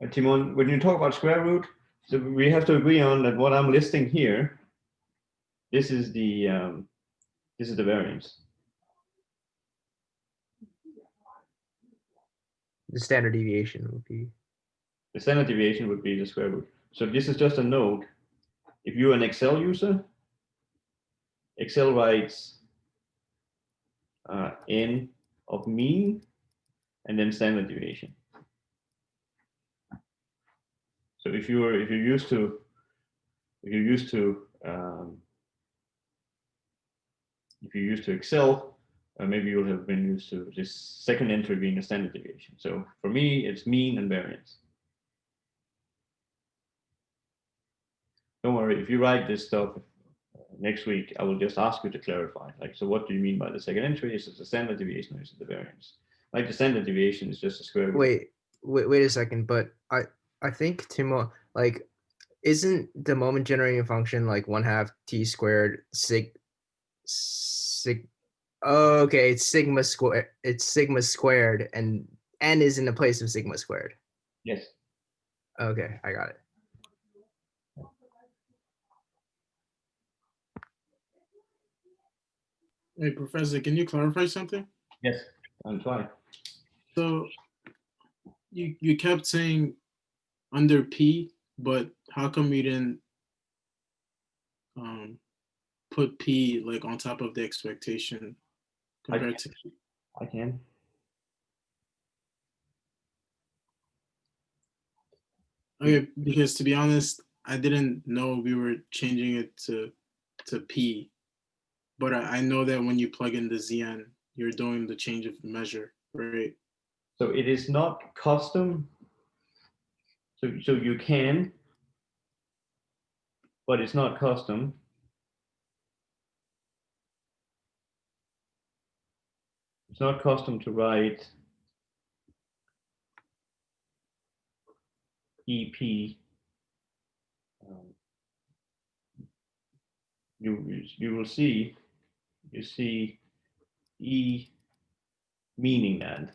[SPEAKER 1] And Timon, when you talk about square root, so we have to agree on that what I'm listing here, this is the variance.
[SPEAKER 4] The standard deviation would be.
[SPEAKER 1] The standard deviation would be the square root. So this is just a note. If you're an Excel user, Excel writes n of mean and then standard deviation. So if you're used to Excel, maybe you'll have been used to this second entry being a standard deviation. So for me, it's mean and variance. don't worry, if you write this stuff next week, I will just ask you to clarify. Like, so what do you mean by the second entry? Is it the standard deviation or is it the variance? Like the standard deviation is just a square root.
[SPEAKER 4] Wait a second, but I think Timo, like, isn't the moment generating function like 1/2 t squared sig? Oh, okay, it's sigma squared. It's sigma squared, and n is in the place of sigma squared.
[SPEAKER 1] Yes.
[SPEAKER 4] Okay, I got it.
[SPEAKER 3] Hey, Professor, can you clarify something?
[SPEAKER 1] Yes. I'll try.
[SPEAKER 3] So you kept saying under P, but how come you didn't put P like on top of the expectation compared to P?
[SPEAKER 1] I can.
[SPEAKER 3] Okay, because to be honest, I didn't know we were changing it to P, but I know that when you plug in the Zn, you're doing the change of measure, right?
[SPEAKER 1] So it is not custom. So you can, but it's not custom. It's not custom to write EP. You will see, you see E meaning that.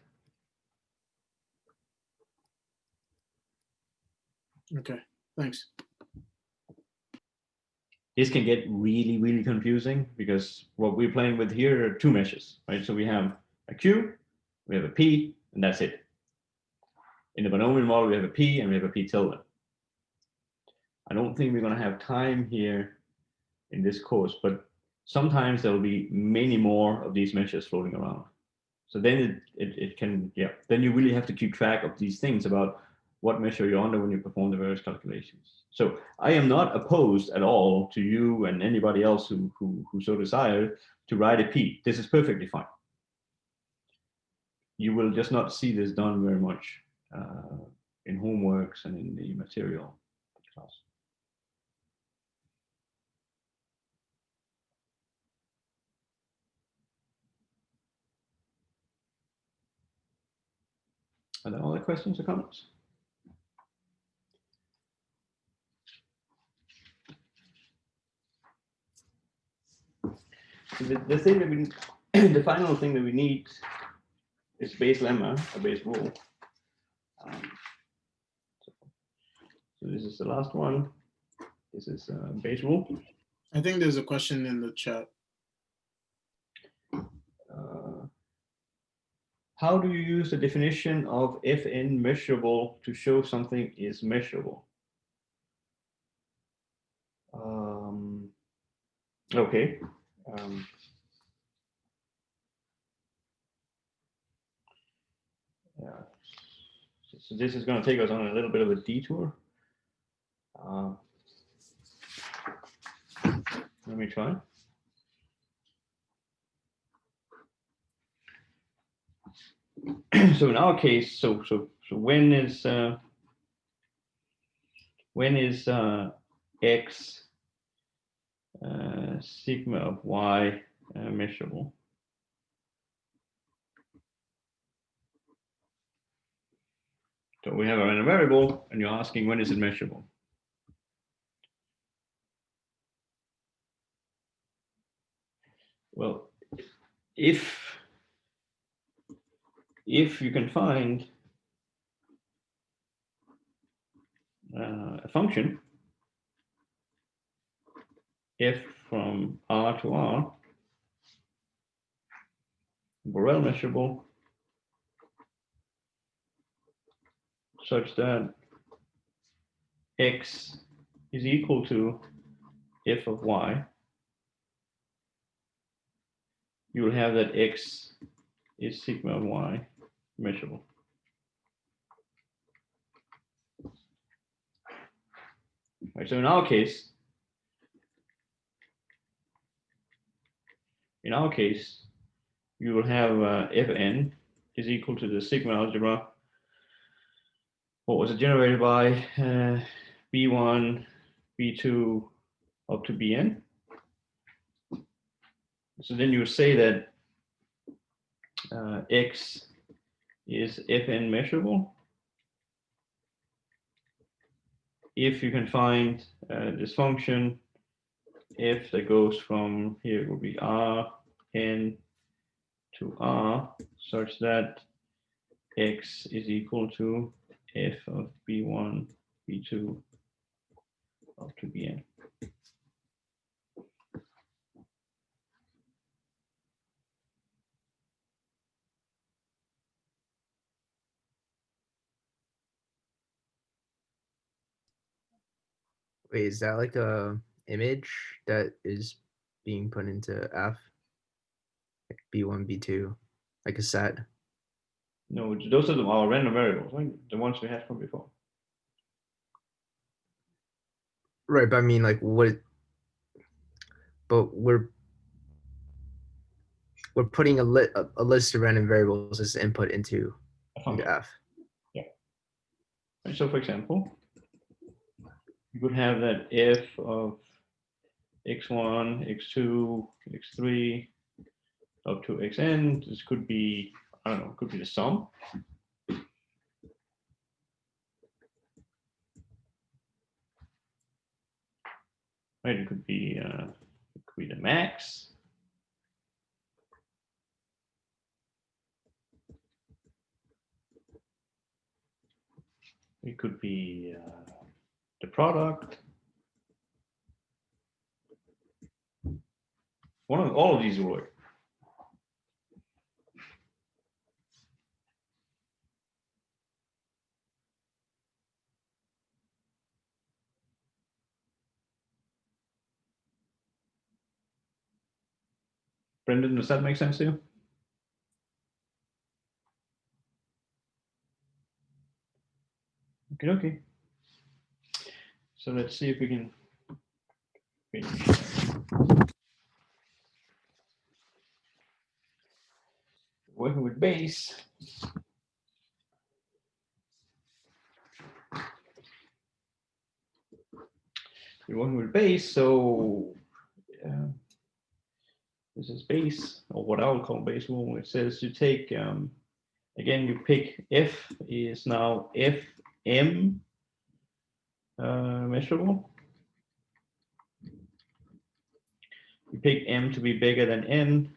[SPEAKER 3] Okay, thanks.
[SPEAKER 1] This can get really, really confusing because what we're playing with here are two meshes, right? So we have a Q, we have a P, and that's it. In the binomial model, we have a P and we have a P tilde. I don't think we're going to have time here in this course, but sometimes there will be many more of these meshes floating around. So then it can, yeah, then you really have to keep track of these things about what measure you're under when you perform the various calculations. So I am not opposed at all to you and anybody else who so desire to write a P. This is perfectly fine. You will just not see this done very much in homeworks and in the material class. Are there other questions or comments? The thing that we, the final thing that we need is base lemma, a base rule. So this is the last one. This is base rule.
[SPEAKER 3] I think there's a question in the chat.
[SPEAKER 1] How do you use the definition of Fn measurable to show something is measurable? Okay. Yeah. So this is going to take us on a little bit of a detour. Let me try. So in our case, so when is x sigma of y measurable? So we have a random variable, and you're asking when is it measurable? Well, if you can find a function f from R to R, Borel measurable, such that x is equal to f of y, you will have that x is sigma of y measurable. Right, so in our case, you will have Fn is equal to the sigma algebra. What was it generated by? B1 b2 up to bn. So then you say that x is fn measurable if you can find this function f that goes from here, it will be rn to r, such that x is equal to f of b1, b2 up to bn.
[SPEAKER 4] Wait, is that like a image that is being put into F? Like B1, B2, like a set?
[SPEAKER 1] No, those are our random variables, right? The ones we had from before.
[SPEAKER 4] Right, but I mean, like, what? But we're putting a list of random variables as input into F.
[SPEAKER 1] Yeah. And so, for example, you could have that f of x1, x2, x3 up to xn. This could be, I don't know, it could be the sum. Right, it could be the max. It could be the product. All of these will work. Brendan, does that make sense to you? Okay. So let's see if we can finish. Working with base. We're working with base, so this is base, or what I would call base rule. It says you take, again, you pick f is now fm measurable. You pick m to be bigger than n.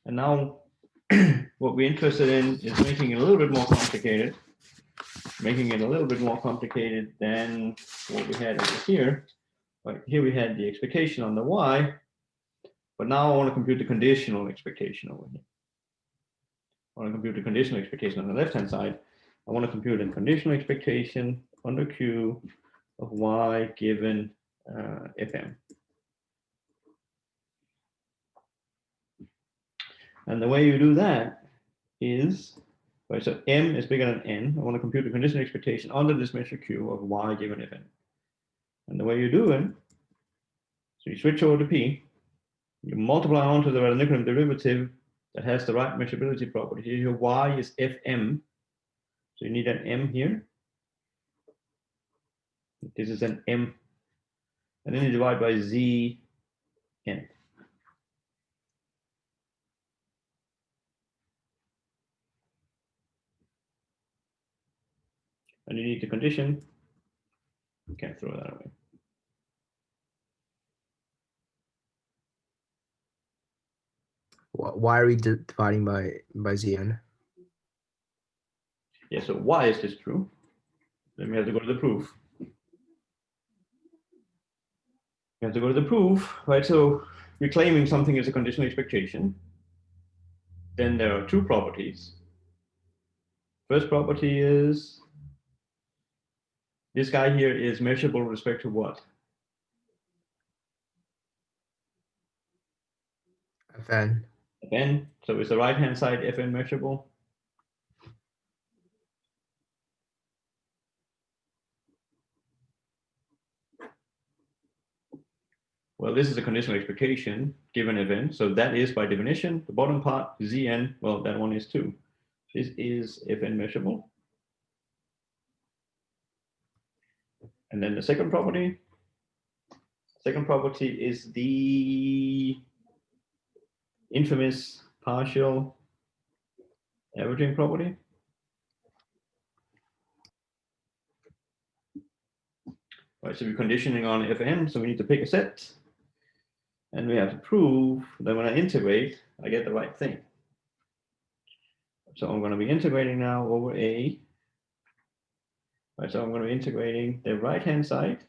[SPEAKER 1] And now what we're interested in is making it a little bit more complicated. Making it a little bit more complicated than what we had over here. Right, here we had the expectation on the y, but now I want to compute the conditional expectation over here. I want to compute the conditional expectation on the left-hand side. I want to compute a conditional expectation under Q of y given fm. And the way you do that is, right, so m is bigger than n. I want to compute the conditional expectation under this measure Q of y given fn. And the way you do it, so you switch over to P, you multiply onto the radical derivative that has the right measurability property. Here your y is fm, so you need an m here. This is an m, and then you divide by z n. And you need the condition. You can't throw that away.
[SPEAKER 4] Why are we dividing by Zn?
[SPEAKER 1] Yeah, so why is this true? Then we have to go to the proof. We have to go to the proof, right? So we're claiming something is a conditional expectation. Then there are two properties. First property is this guy here is measurable with respect to what?
[SPEAKER 4] Fn.
[SPEAKER 1] Fn. So is the right-hand side Fn measurable? Well, this is a conditional expectation given Fn. So that is by definition, the bottom part, Zn, well, that one is too. This is Fn measurable. And then the second property Second property is the infamous partial averaging property. Right, so we're conditioning on Fn, so we need to pick a set. And we have to prove that when I integrate, I get the right thing. So I'm going to be integrating now over A. Right, so I'm going to be integrating the right-hand side,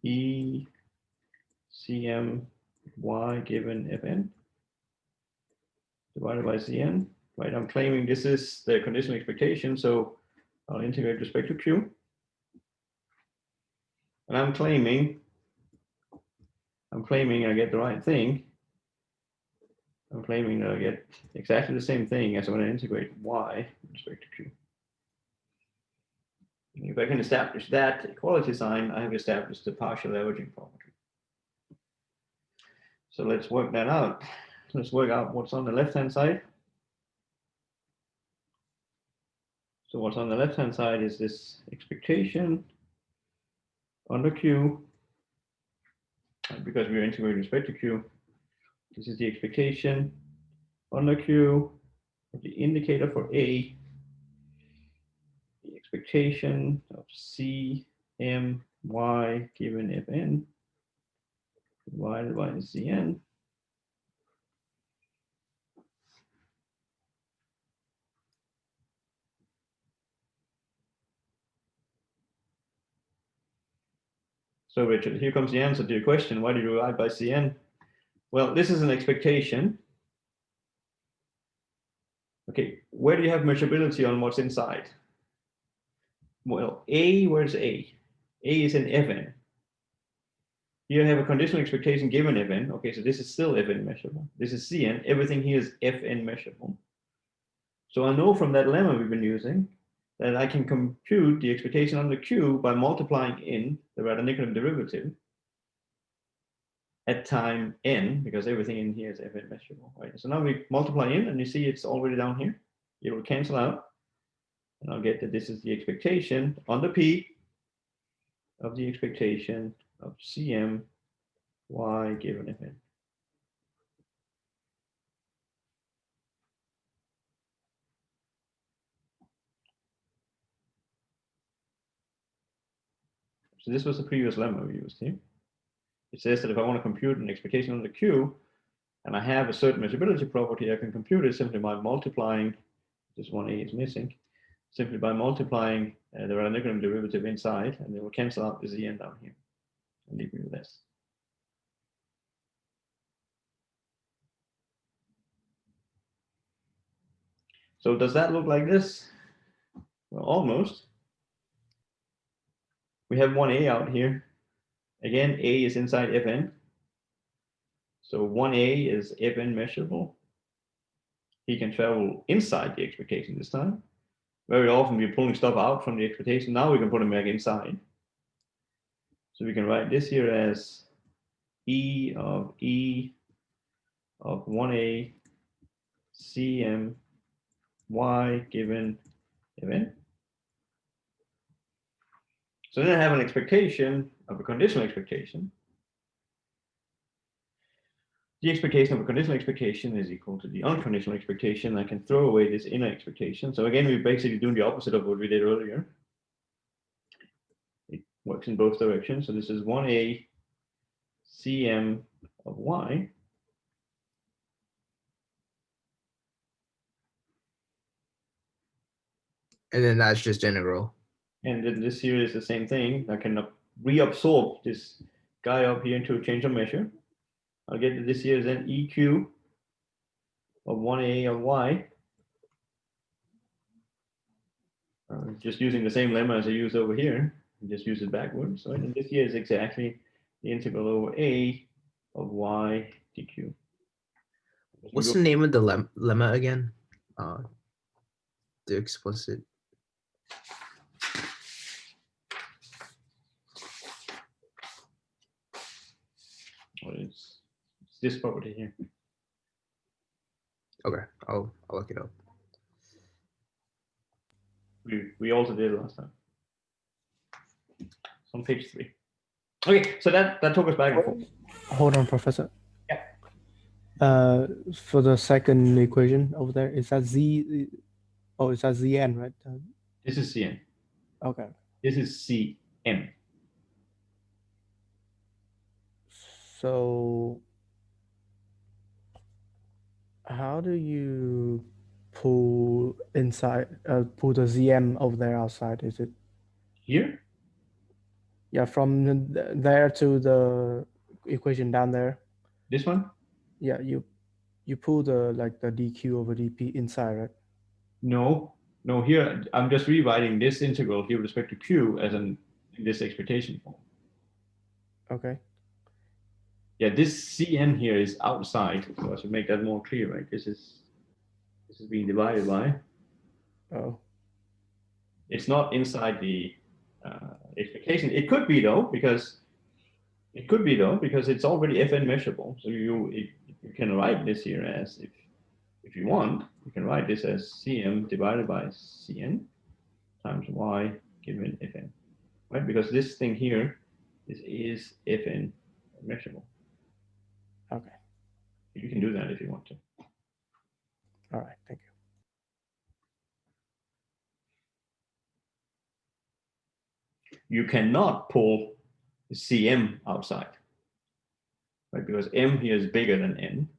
[SPEAKER 1] E Cm y given Fn divided by Cn. Right, I'm claiming this is the conditional expectation, so I'll integrate with respect to Q. And I'm claiming I get the right thing. I'm claiming that I get exactly the same thing as when I integrate y with respect to Q. If I can establish that equality sign, I have established the partial averaging property. So let's work that out. Let's work out what's on the left-hand side. So what's on the left-hand side is this expectation under Q, because we're integrating with respect to Q. This is the expectation under Q of the indicator for A, the expectation of C M y given Fn divided by Cn. So Richard, here comes the answer to your question. Why did you divide by Cn? Well, this is an expectation. Okay, where do you have measurability on what's inside? Well, A, where's A? A is in Fn. Here I have a conditional expectation given Fn. Okay, so this is still Fn measurable. This is Cn. Everything here is Fn measurable. So I know from that lemma we've been using that I can compute the expectation under Q by multiplying in the Radon-Nikodym derivative at time n, because everything in here is Fn measurable, right? So now we multiply in, and you see it's already down here. It will cancel out, and I'll get that this is the expectation under P of the expectation of Cm y given Fn. So this was the previous lemma we used here. It says that if I want to compute an expectation under Q, and I have a certain measurability property, I can compute it simply by multiplying, this one A is missing, simply by multiplying the Radon-Nikodym derivative inside, and it will cancel out the Zn down here and leave me with this. So does that look like this? Well, almost. We have one A out here. Again, A is inside Fn. So 1A is Fn measurable. He can travel inside the expectation this time. Very often we're pulling stuff out from the expectation. Now we can put them back inside. So we can write this here as E of 1A Cm y given Fn. So then I have an expectation of a conditional expectation. The expectation of a conditional expectation is equal to the unconditional expectation. I can throw away this inner expectation. So again, we're basically doing the opposite of what we did earlier. It works in both directions. So this is 1A Cm of y.
[SPEAKER 4] And then that's just integral.
[SPEAKER 1] And then this here is the same thing. I can reabsorb this guy up here into a change of measure. I'll get that this here is an EQ of 1A of y. Just using the same lemma as I used over here, just use it backwards. So and this here is exactly the integral over A of y dq.
[SPEAKER 4] What's the name of the lemma again? The explicit.
[SPEAKER 1] Well, it's this property here.
[SPEAKER 4] Okay, I'll look it up.
[SPEAKER 1] We also did it last time. It's on page 3. Okay, so that took us back and forth.
[SPEAKER 5] Hold on, Professor.
[SPEAKER 1] Yeah.
[SPEAKER 5] For the second equation over there, is that z? Oh, is that zn, right?
[SPEAKER 1] This is Cn.
[SPEAKER 5] Okay.
[SPEAKER 1] This is Cm.
[SPEAKER 5] So how do you pull inside? Pull the zm over there outside? Is it
[SPEAKER 1] Here?
[SPEAKER 5] yeah from there to the equation down there?
[SPEAKER 1] This one?
[SPEAKER 5] Yeah, you pull the the dq over dp inside, right?
[SPEAKER 1] No. No, here I'm just rewriting this integral here with respect to q as in this expectation form.
[SPEAKER 5] Okay.
[SPEAKER 1] Yeah, this Cn here is outside, so I should make that more clear, right? This is being divided by.
[SPEAKER 5] Oh.
[SPEAKER 1] It's not inside the expectation. It could be though, because it's already Fn measurable. So you can write this here as if you want, you can write this as Cm divided by Cn times y given Fn, right? Because this thing here is Fn measurable.
[SPEAKER 5] Okay.
[SPEAKER 1] You can do that if you want to.
[SPEAKER 5] All right. Thank you.
[SPEAKER 1] You cannot pull Cm outside, right? Because m here is bigger than n.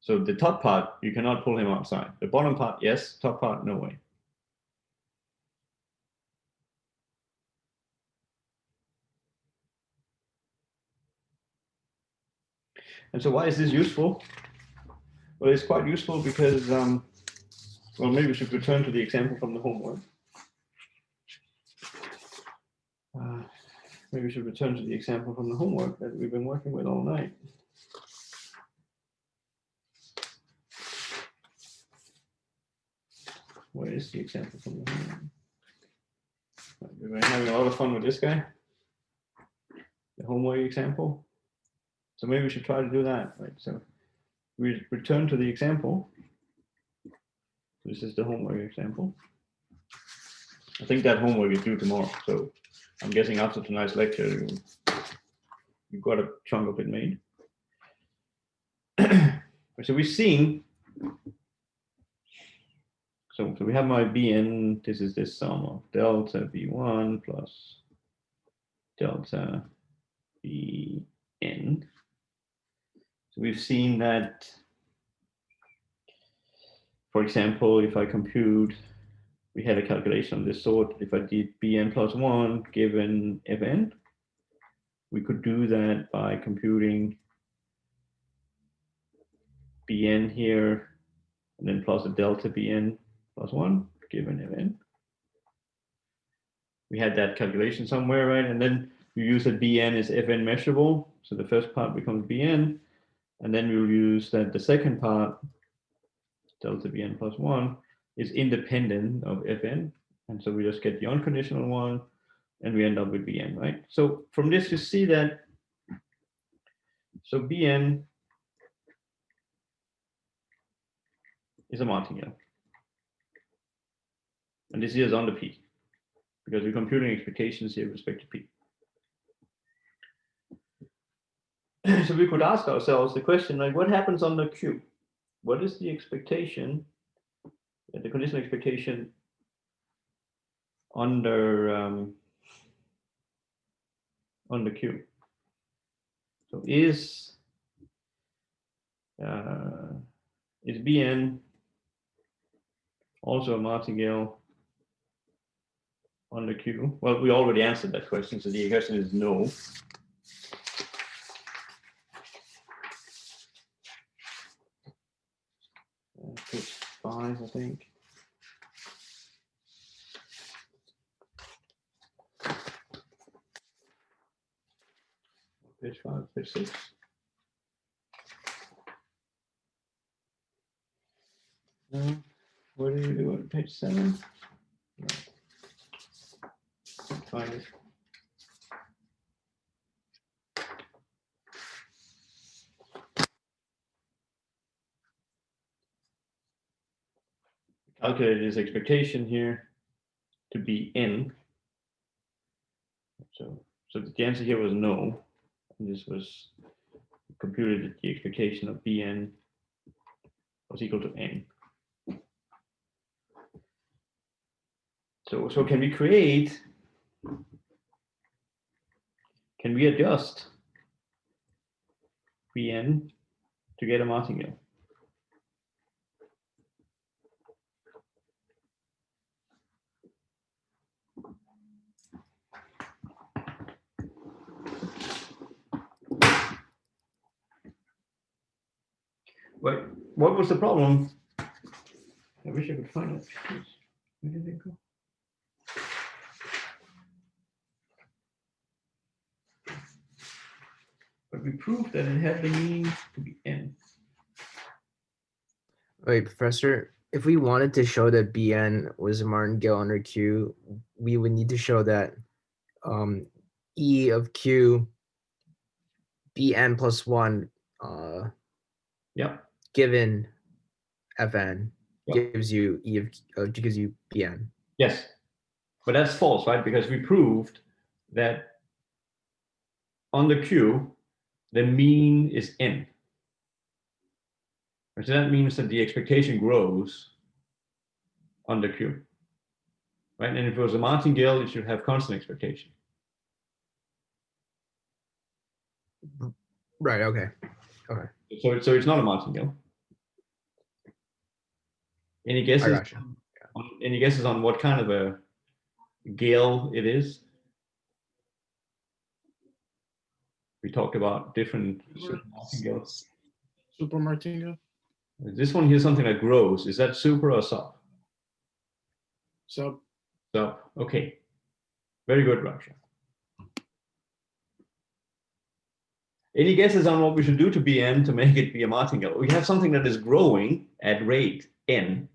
[SPEAKER 1] So the top part, you cannot pull him outside. The bottom part, yes. Top part, no way. And so why is this useful? Well, it's quite useful because, well, maybe we should return to the example from the homework. Maybe we should return to the example from the homework that we've been working with all night. Where is the example from the homework? We've been having a lot of fun with this guy, the homework example. So maybe we should try to do that, right? So we return to the example. This is the homework example. I think that homework is due tomorrow. So I'm guessing after tonight's lecture, you've got a chunk of it made. So we've seen, so we have my Bn, this is this sum of delta V1 plus delta Bn. So we've seen that, for example, if I compute, we had a calculation of this sort, if I did Bn plus 1 given Fn, we could do that by computing Bn here, and then plus a delta Bn plus 1 given Fn. We had that calculation somewhere, right? And then you use that Bn is Fn measurable. So the first part becomes Bn. And then we'll use that the second part, delta Bn plus 1, is independent of Fn. And so we just get the unconditional one, and we end up with Bn, right? So from this, you see that, so Bn is a martingale. And this is under P, because we're computing expectations here with respect to P. So we could ask ourselves the question, like, what happens under Q? What is the expectation, the conditional expectation under Q? So is Bn also a martingale under Q? Well, we already answered that question, so the question is no. Page 5, I think. Page 5, page 6. What do you do on page 7? No. Find it. Calculate his expectation here to be n. So So the answer here was no. And this was computed that the expectation of Bn was equal to n. So can we adjust Bn to get a martingale? What was the problem? I wish I could find it. Where did it go? But we proved that it had the mean to be n.
[SPEAKER 4] Wait, Professor, if we wanted to show that Bn was a martingale under Q, we would need to show that E of Q Bn plus 1
[SPEAKER 1] Yeah.
[SPEAKER 4] given Fn
[SPEAKER 1] Yeah.
[SPEAKER 4] gives you E of gives you Bn.
[SPEAKER 1] Yes. But that's false, right? Because we proved that on the Q, the mean is n. So that means that the expectation grows on the Q. Right? And if it was a martingale, it should have constant expectation.
[SPEAKER 4] Right, okay.
[SPEAKER 1] So it's not a martingale. Any
[SPEAKER 4] I
[SPEAKER 1] guesses?
[SPEAKER 4] gotcha.
[SPEAKER 1] Any guesses on what kind of a gale it is? We talked about different martingales.
[SPEAKER 3] Super martingale.
[SPEAKER 1] This one here is something that grows. Is that super or sub?
[SPEAKER 3] Sub.
[SPEAKER 1] So, okay. Very good, Raksha. Any guesses on what we should do to Bn to make it be a martingale? We have something that is growing at rate n.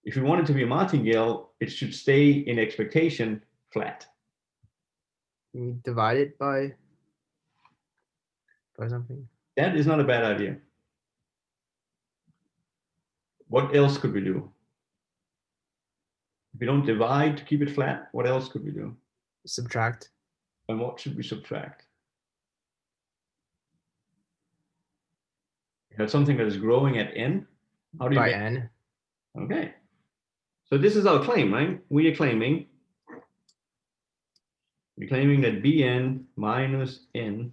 [SPEAKER 1] If we want it to be a martingale, it should stay in expectation flat.
[SPEAKER 4] We divide it by something.
[SPEAKER 1] That is not a bad idea. What else could we do? If we don't divide to keep it flat, what else could we do?
[SPEAKER 4] Subtract.
[SPEAKER 1] And what should we subtract? You have something that is growing at n. How do you
[SPEAKER 4] By
[SPEAKER 1] make
[SPEAKER 4] n.
[SPEAKER 1] Okay. So this is our claim, right? We're claiming that Bn minus n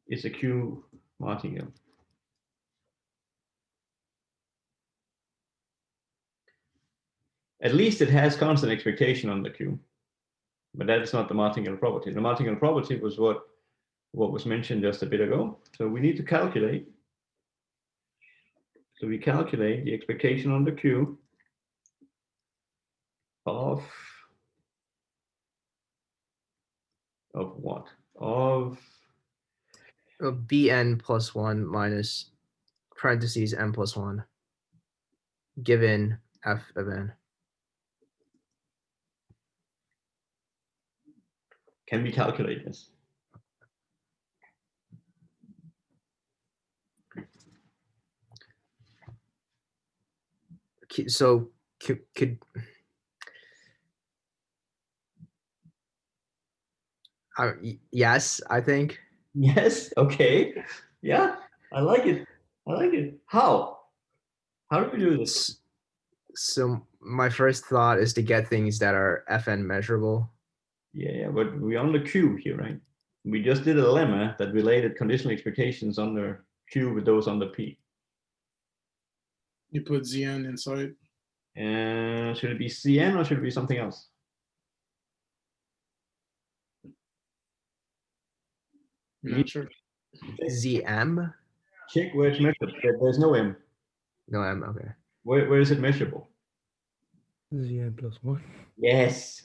[SPEAKER 1] is a Q martingale. At least it has constant expectation on the Q, but that is not the martingale property. The martingale property was what was mentioned just a bit ago. So we need to calculate. So we calculate the expectation on the Q of what? Of
[SPEAKER 4] Bn plus 1 minus parentheses n plus 1 given f of n.
[SPEAKER 1] Can we calculate this?
[SPEAKER 4] So could yes, I think.
[SPEAKER 1] Yes. Okay. Yeah. I like it. I like it. How? How do we do this?
[SPEAKER 4] So my first thought is to get things that are Fn measurable.
[SPEAKER 1] Yeah, but we're on the Q here, right? We just did a lemma that related conditional expectations on the Q with those on the P.
[SPEAKER 3] You put Zn inside.
[SPEAKER 1] And should it be Cn or should it be something else?
[SPEAKER 3] Not sure.
[SPEAKER 4] Zm?
[SPEAKER 1] Check where it's measured. There's no M.
[SPEAKER 4] No m, okay.
[SPEAKER 1] Where is it measurable?
[SPEAKER 5] Zn plus 1.
[SPEAKER 1] Yes.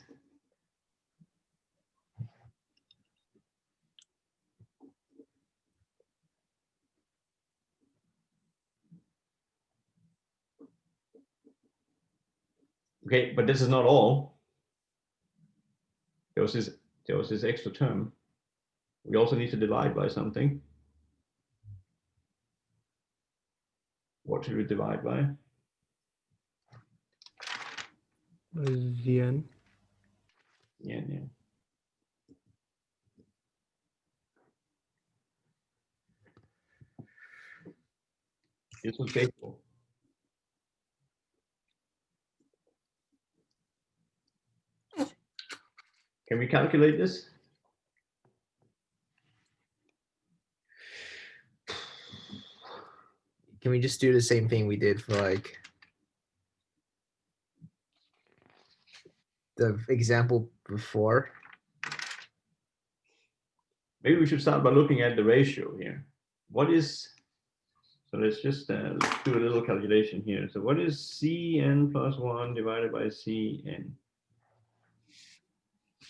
[SPEAKER 1] Okay, but this is not all. There was this extra term. We also need to divide by something. What should we divide by?
[SPEAKER 5] Zn.
[SPEAKER 1] Yeah, yeah. This was faithful. Can we calculate this?
[SPEAKER 4] Can we just do the same thing we did for like the example before?
[SPEAKER 1] Maybe we should start by looking at the ratio here. What is, so let's just do a little calculation here. So what is Cn plus 1 divided by Cn?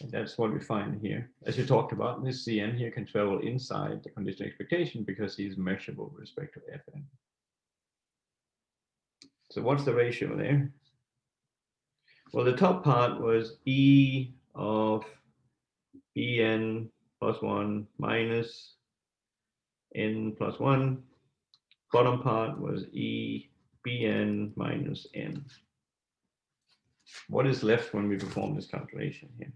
[SPEAKER 1] And that's what we find here. As you talked about, this Cn here can travel inside the conditional expectation because he is measurable with respect to Fn. So what's the ratio there? Well, the top part was E of Bn plus 1 minus N plus 1. Bottom part was E Bn minus N. What is left when we perform this calculation here?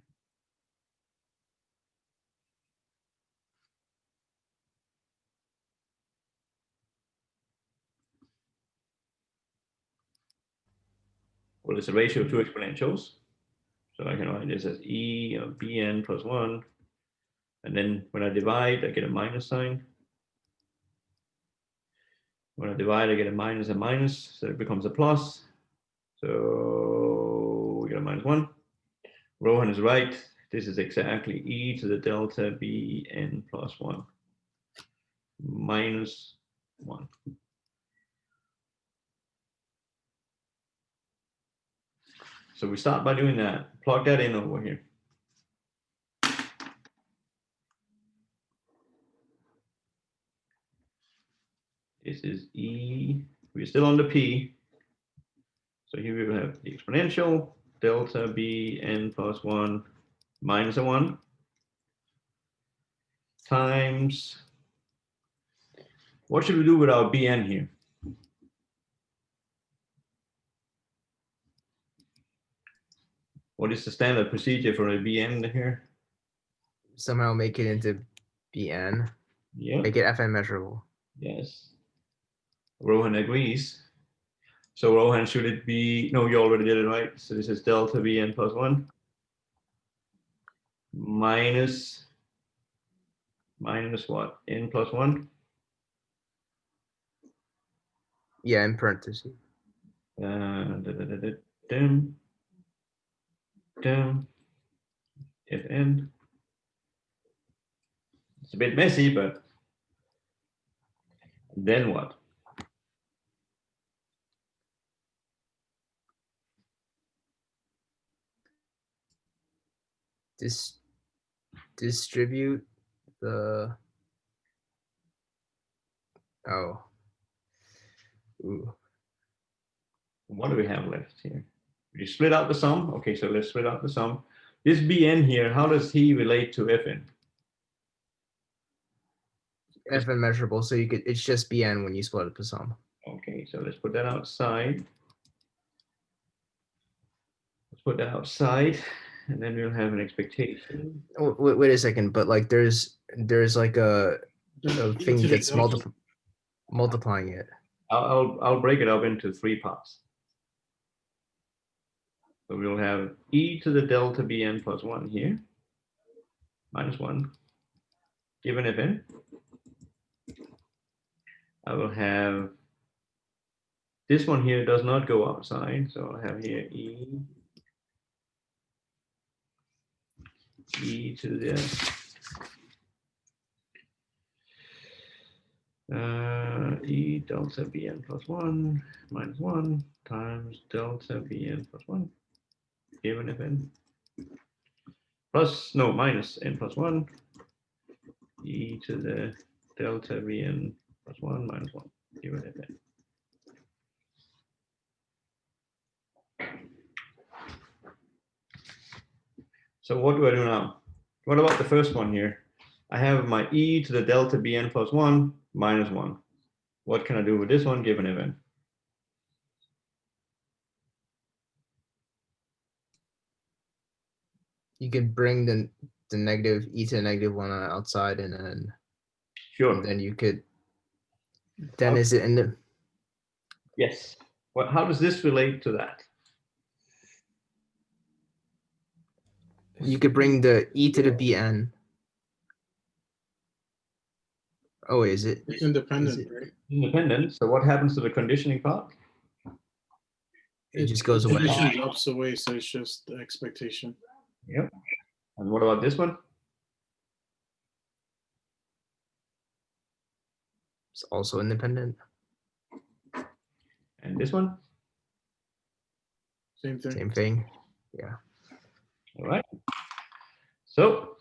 [SPEAKER 1] Well, it's a ratio of two exponentials. So I can write this as E of Bn plus 1. And then when I divide, I get a minus sign. When I divide, I get a minus, so it becomes a plus. So we get a minus 1. Rohan is right. This is exactly E to the delta Bn plus 1 minus 1. So we start by doing that. Plug that in over here. This is E. We're still on the P. So here we will have the exponential delta Bn plus 1 minus a 1 times, what should we do with our Bn here? What is the standard procedure for a Bn here?
[SPEAKER 4] Somehow make it into Bn.
[SPEAKER 1] Yeah.
[SPEAKER 4] Make it Fn measurable.
[SPEAKER 1] Yes. Rohan agrees. So Rohan, should it be, no, you already did it, right? So this is delta Bn plus 1 minus what? N plus 1?
[SPEAKER 4] Yeah, in parentheses.
[SPEAKER 1] Dim, Fn. It's a bit messy, but then what?
[SPEAKER 4] Distribute the, oh. Ooh.
[SPEAKER 1] What do we have left here? We split out the sum. Okay, so let's split out the sum. This Bn here, how does he relate to Fn?
[SPEAKER 4] Fn measurable, so you could, it's just Bn when you split up the sum.
[SPEAKER 1] Okay, so let's put that outside. Let's put that outside, and then we'll have an expectation.
[SPEAKER 4] Oh, wait a second, but like there's like a thing that's multiplying it.
[SPEAKER 1] I'll break it up into 3 parts. So we'll have e to the delta Bn plus 1 here, minus 1, given Fn. I will have, this one here does not go outside, so I'll have here e to the e delta Bn plus 1 minus 1 times delta Bn plus 1 given Fn plus, no, minus n plus 1 e to the delta Bn plus 1 minus 1 given Fn. So what do I do now? What about the first one here? I have my e to the delta Bn plus 1 minus 1. What can I do with this one given Fn?
[SPEAKER 4] you could bring the negative e to the negative 1 outside, and
[SPEAKER 1] Sure.
[SPEAKER 4] then you could. Then is it in the?
[SPEAKER 1] Yes. Well, how does this relate to that?
[SPEAKER 4] You could bring the e to the bn. Oh, is it?
[SPEAKER 3] It's independent,
[SPEAKER 4] it-
[SPEAKER 3] right?
[SPEAKER 1] Independent. So what happens to the conditioning part?
[SPEAKER 4] It just goes away.
[SPEAKER 3] Condition drops away, so it's just the expectation.
[SPEAKER 1] Yep. And what about this one?
[SPEAKER 4] It's also independent.
[SPEAKER 1] And this one?
[SPEAKER 3] Same thing.
[SPEAKER 4] Same thing. Yeah.
[SPEAKER 1] All right. So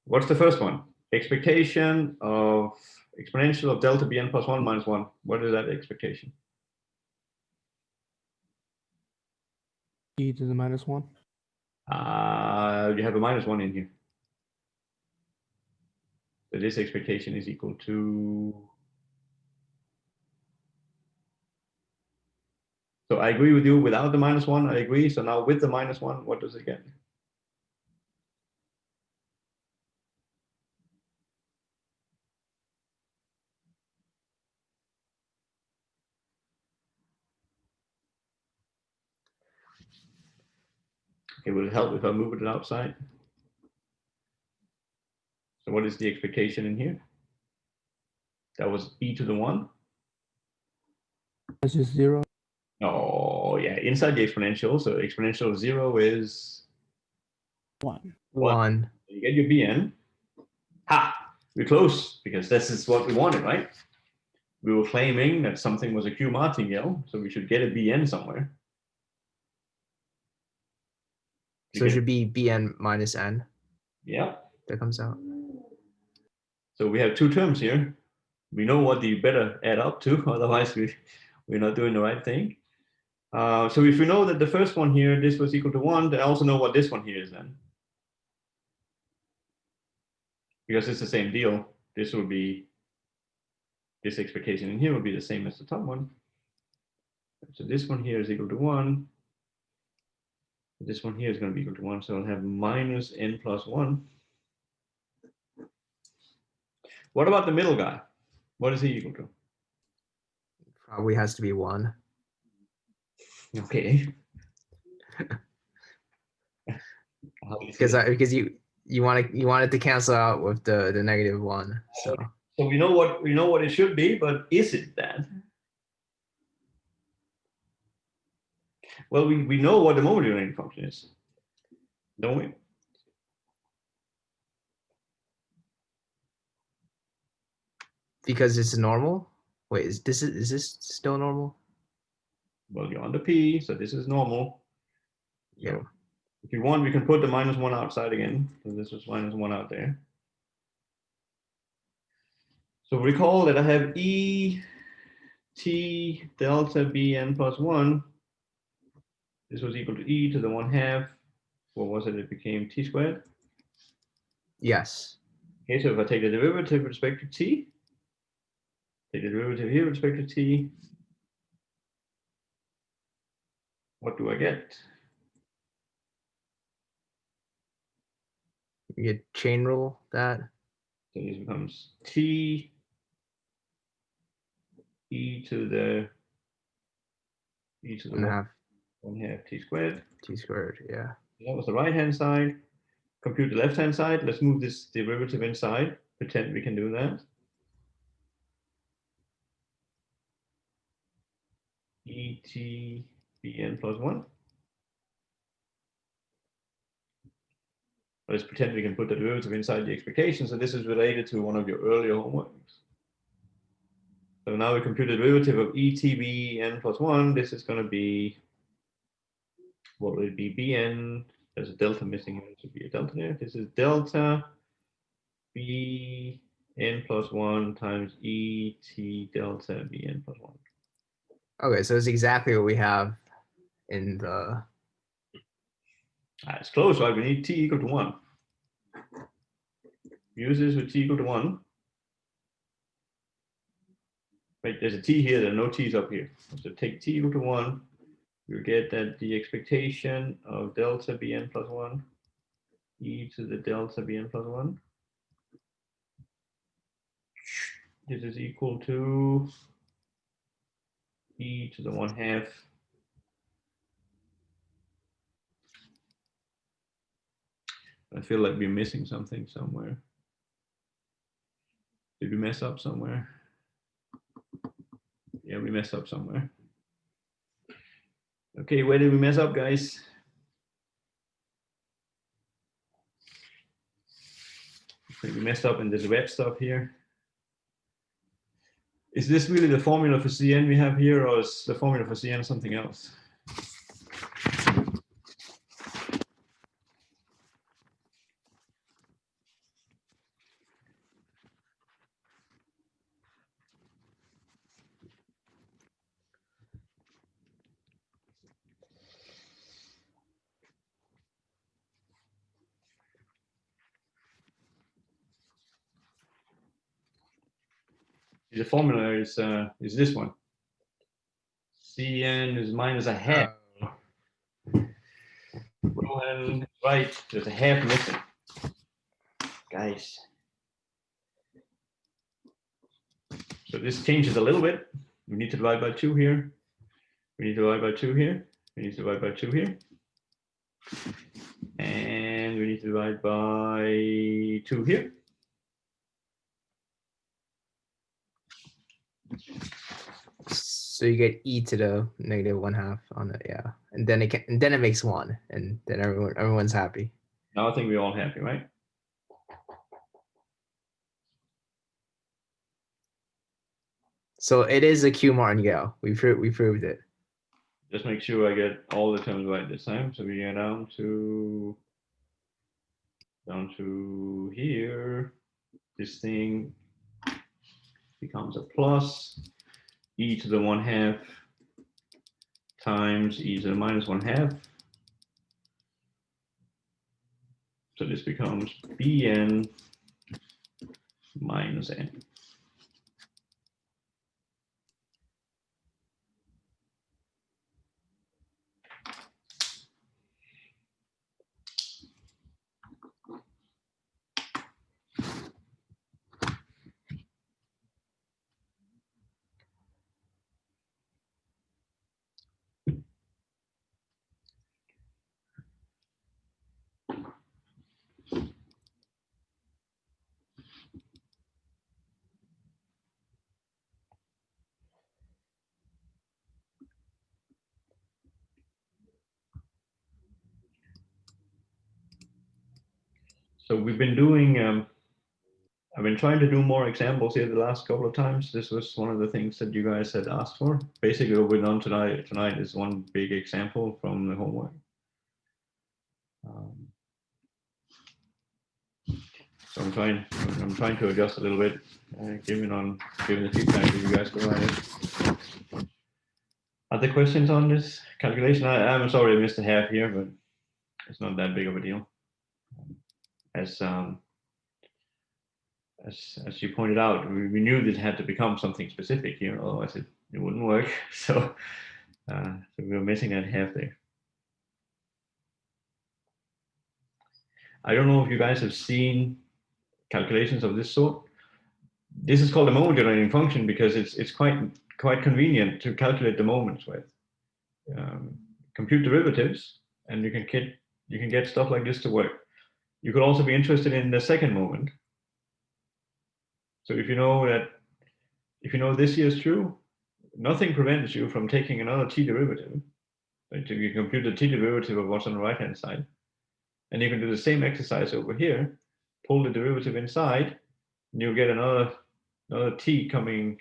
[SPEAKER 1] what's the first one? Expectation of exponential of delta bn plus 1 minus 1. What is that expectation?
[SPEAKER 5] E to the minus 1.
[SPEAKER 1] You have a minus 1 in here. So this expectation is equal to. So I agree with you without the minus 1. I agree. So now with the minus 1, what does it get? Okay, will it help if I move it outside? So what is the expectation in here? That was e to the 1.
[SPEAKER 5] That's just 0.
[SPEAKER 1] Oh, yeah, inside the exponential. So exponential of 0 is
[SPEAKER 5] 1.
[SPEAKER 4] 1.
[SPEAKER 1] You get your bn. Ha! We're close because this is what we wanted, right? We were claiming that something was a Q martingale, so we should get a bn somewhere.
[SPEAKER 4] So it should be bn minus n.
[SPEAKER 1] Yeah.
[SPEAKER 4] That comes out.
[SPEAKER 1] So we have two terms here. We know what you better add up to, otherwise we're not doing the right thing. So if we know that the first one here, this was equal to 1, then I also know what this one here is then. Because it's the same deal. This will be, this expectation in here will be the same as the top one. So this one here is equal to 1. This one here is going to be equal to 1. So I'll have minus n plus 1. What about the middle guy? What is he equal to?
[SPEAKER 4] Probably has to be 1.
[SPEAKER 1] Okay.
[SPEAKER 4] Because you want it to cancel out with the negative 1. So
[SPEAKER 1] we know what it should be, but is it that? Well, we know what the moment unit function is, don't we?
[SPEAKER 4] because it's normal. Wait, is this still normal?
[SPEAKER 1] Well, you're on the p, so this is normal. So
[SPEAKER 4] Yeah.
[SPEAKER 1] if you want, we can put the minus 1 outside again. So this is minus 1 out there. So recall that I have e t delta bn plus 1. This was equal to e to the 1/2. What was it? It became t squared.
[SPEAKER 4] Yes.
[SPEAKER 1] Okay, so if I take the derivative with respect to t, take the derivative here with respect to t, what do I get?
[SPEAKER 4] You get chain rule that.
[SPEAKER 1] So this becomes t e to the
[SPEAKER 4] 1/2
[SPEAKER 1] 1/2 t squared.
[SPEAKER 4] t squared. Yeah.
[SPEAKER 1] That was the right hand side. Compute the left hand side. Let's move this derivative inside. Pretend we can do that. E t bn plus 1. Let's pretend we can put the derivative inside the expectation. So this is related to one of your earlier homeworks. So now we compute the derivative of e t bn plus 1. This is going to be, what will it be? Bn. There's a delta missing here. It should be a delta there. This is delta bn plus 1 times e t delta bn plus 1.
[SPEAKER 4] Okay, so it's exactly what we have in the.
[SPEAKER 1] It's close, right? We need t equal to 1. Use this with t equal to 1. Right, there's a t here, there are no t's up here. So take t equal to 1. You get that the expectation of delta bn plus 1 e to the delta bn plus 1. This is equal to e to the 1/2 I feel like we're missing something somewhere. Did we mess up somewhere? Yeah, we messed up somewhere. Okay, where did we mess up, guys? I think we messed up in this red stuff here. Is this really the formula for Cn we have here, or is the formula for Cn something else? The formula is this one. Cn is minus a half. Rohan is right. There's a half missing, guys. So this changes a little bit. We need to divide by 2 here. We need to divide by 2 here. We need to divide by 2 here. And we need to divide by 2 here.
[SPEAKER 4] So you get e to the negative 1/2 on it, yeah, and then it makes 1, and then everyone's happy.
[SPEAKER 1] Now I think we're all happy, right?
[SPEAKER 4] So it is a Q martingale. We proved it.
[SPEAKER 1] Just make sure I get all the terms right this time. So we get down to here. This thing becomes a plus e to the 1/2 times e to the minus 1/2. So this becomes bn minus n. So we've been doing, I've been trying to do more examples here the last couple of times. This was one of the things that you guys had asked for. Basically, what we've done tonight is one big example from the homework. So I'm trying to adjust a little bit, given the feedback that you guys provided. Are there questions on this calculation? I'm sorry I missed a half here, but it's not that big of a deal. As you pointed out, we knew this had to become something specific here, otherwise it wouldn't work. So we were missing that half there. I don't know if you guys have seen calculations of this sort. This is called a moment generating function because it's quite convenient to calculate the moments with. Compute derivatives, and you can get stuff like this to work. You could also be interested in the second moment. So if you know this here is true, nothing prevents you from taking another t derivative. Right? So you can compute the t derivative of what's on the right hand side, and you can do the same exercise over here. Pull the derivative inside, and you'll get another t coming.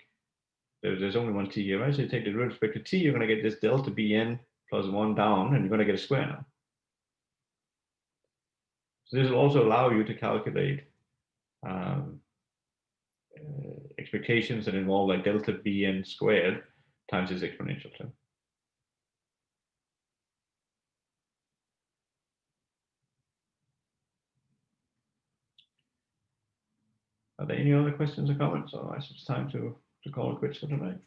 [SPEAKER 1] There's only one t here, right? So you take the derivative with respect to t, you're going to get this delta bn plus 1 down, and you're going to get a square now. So this will also allow you to calculate expectations that involve like delta bn squared times this exponential term. Are there any other questions or comments? Otherwise, it's time to call it quits for tonight.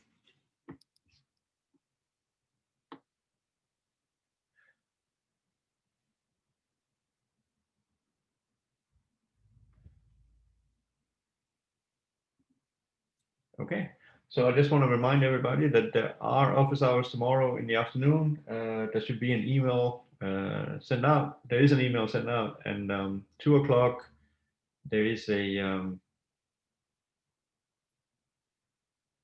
[SPEAKER 1] Okay. So I just want to remind everybody that there are office hours tomorrow in the afternoon. There should be an email sent out. There is an email sent out, and 2 o'clock there is a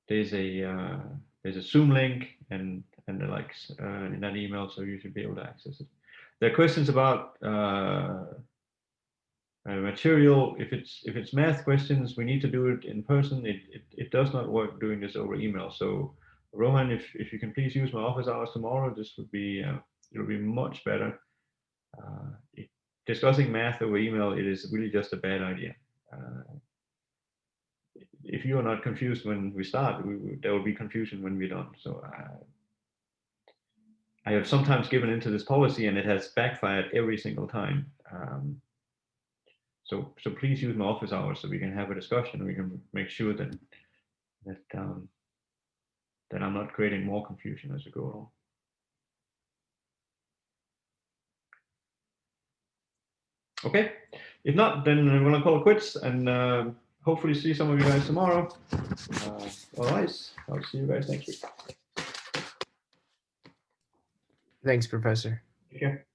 [SPEAKER 1] there's a Zoom link and the likes in that email, so you should be able to access it. There are questions about material. If it's math questions, we need to do it in person. It does not work doing this over email. So Rohan, if you can please use my office hours tomorrow, this would be it'll be much better. Discussing math over email, it is really just a bad idea. If you are not confused when we start, there will be confusion when we're done. So I have sometimes given into this policy, and it has backfired every single time. So please use my office hours so we can have a discussion. We can make sure that I'm not creating more confusion as we go along. Okay, if not, then we're gonna call it quits and hopefully see some of you guys tomorrow. All right, I'll see you guys next week.
[SPEAKER 4] Thanks, Professor.
[SPEAKER 1] Take care.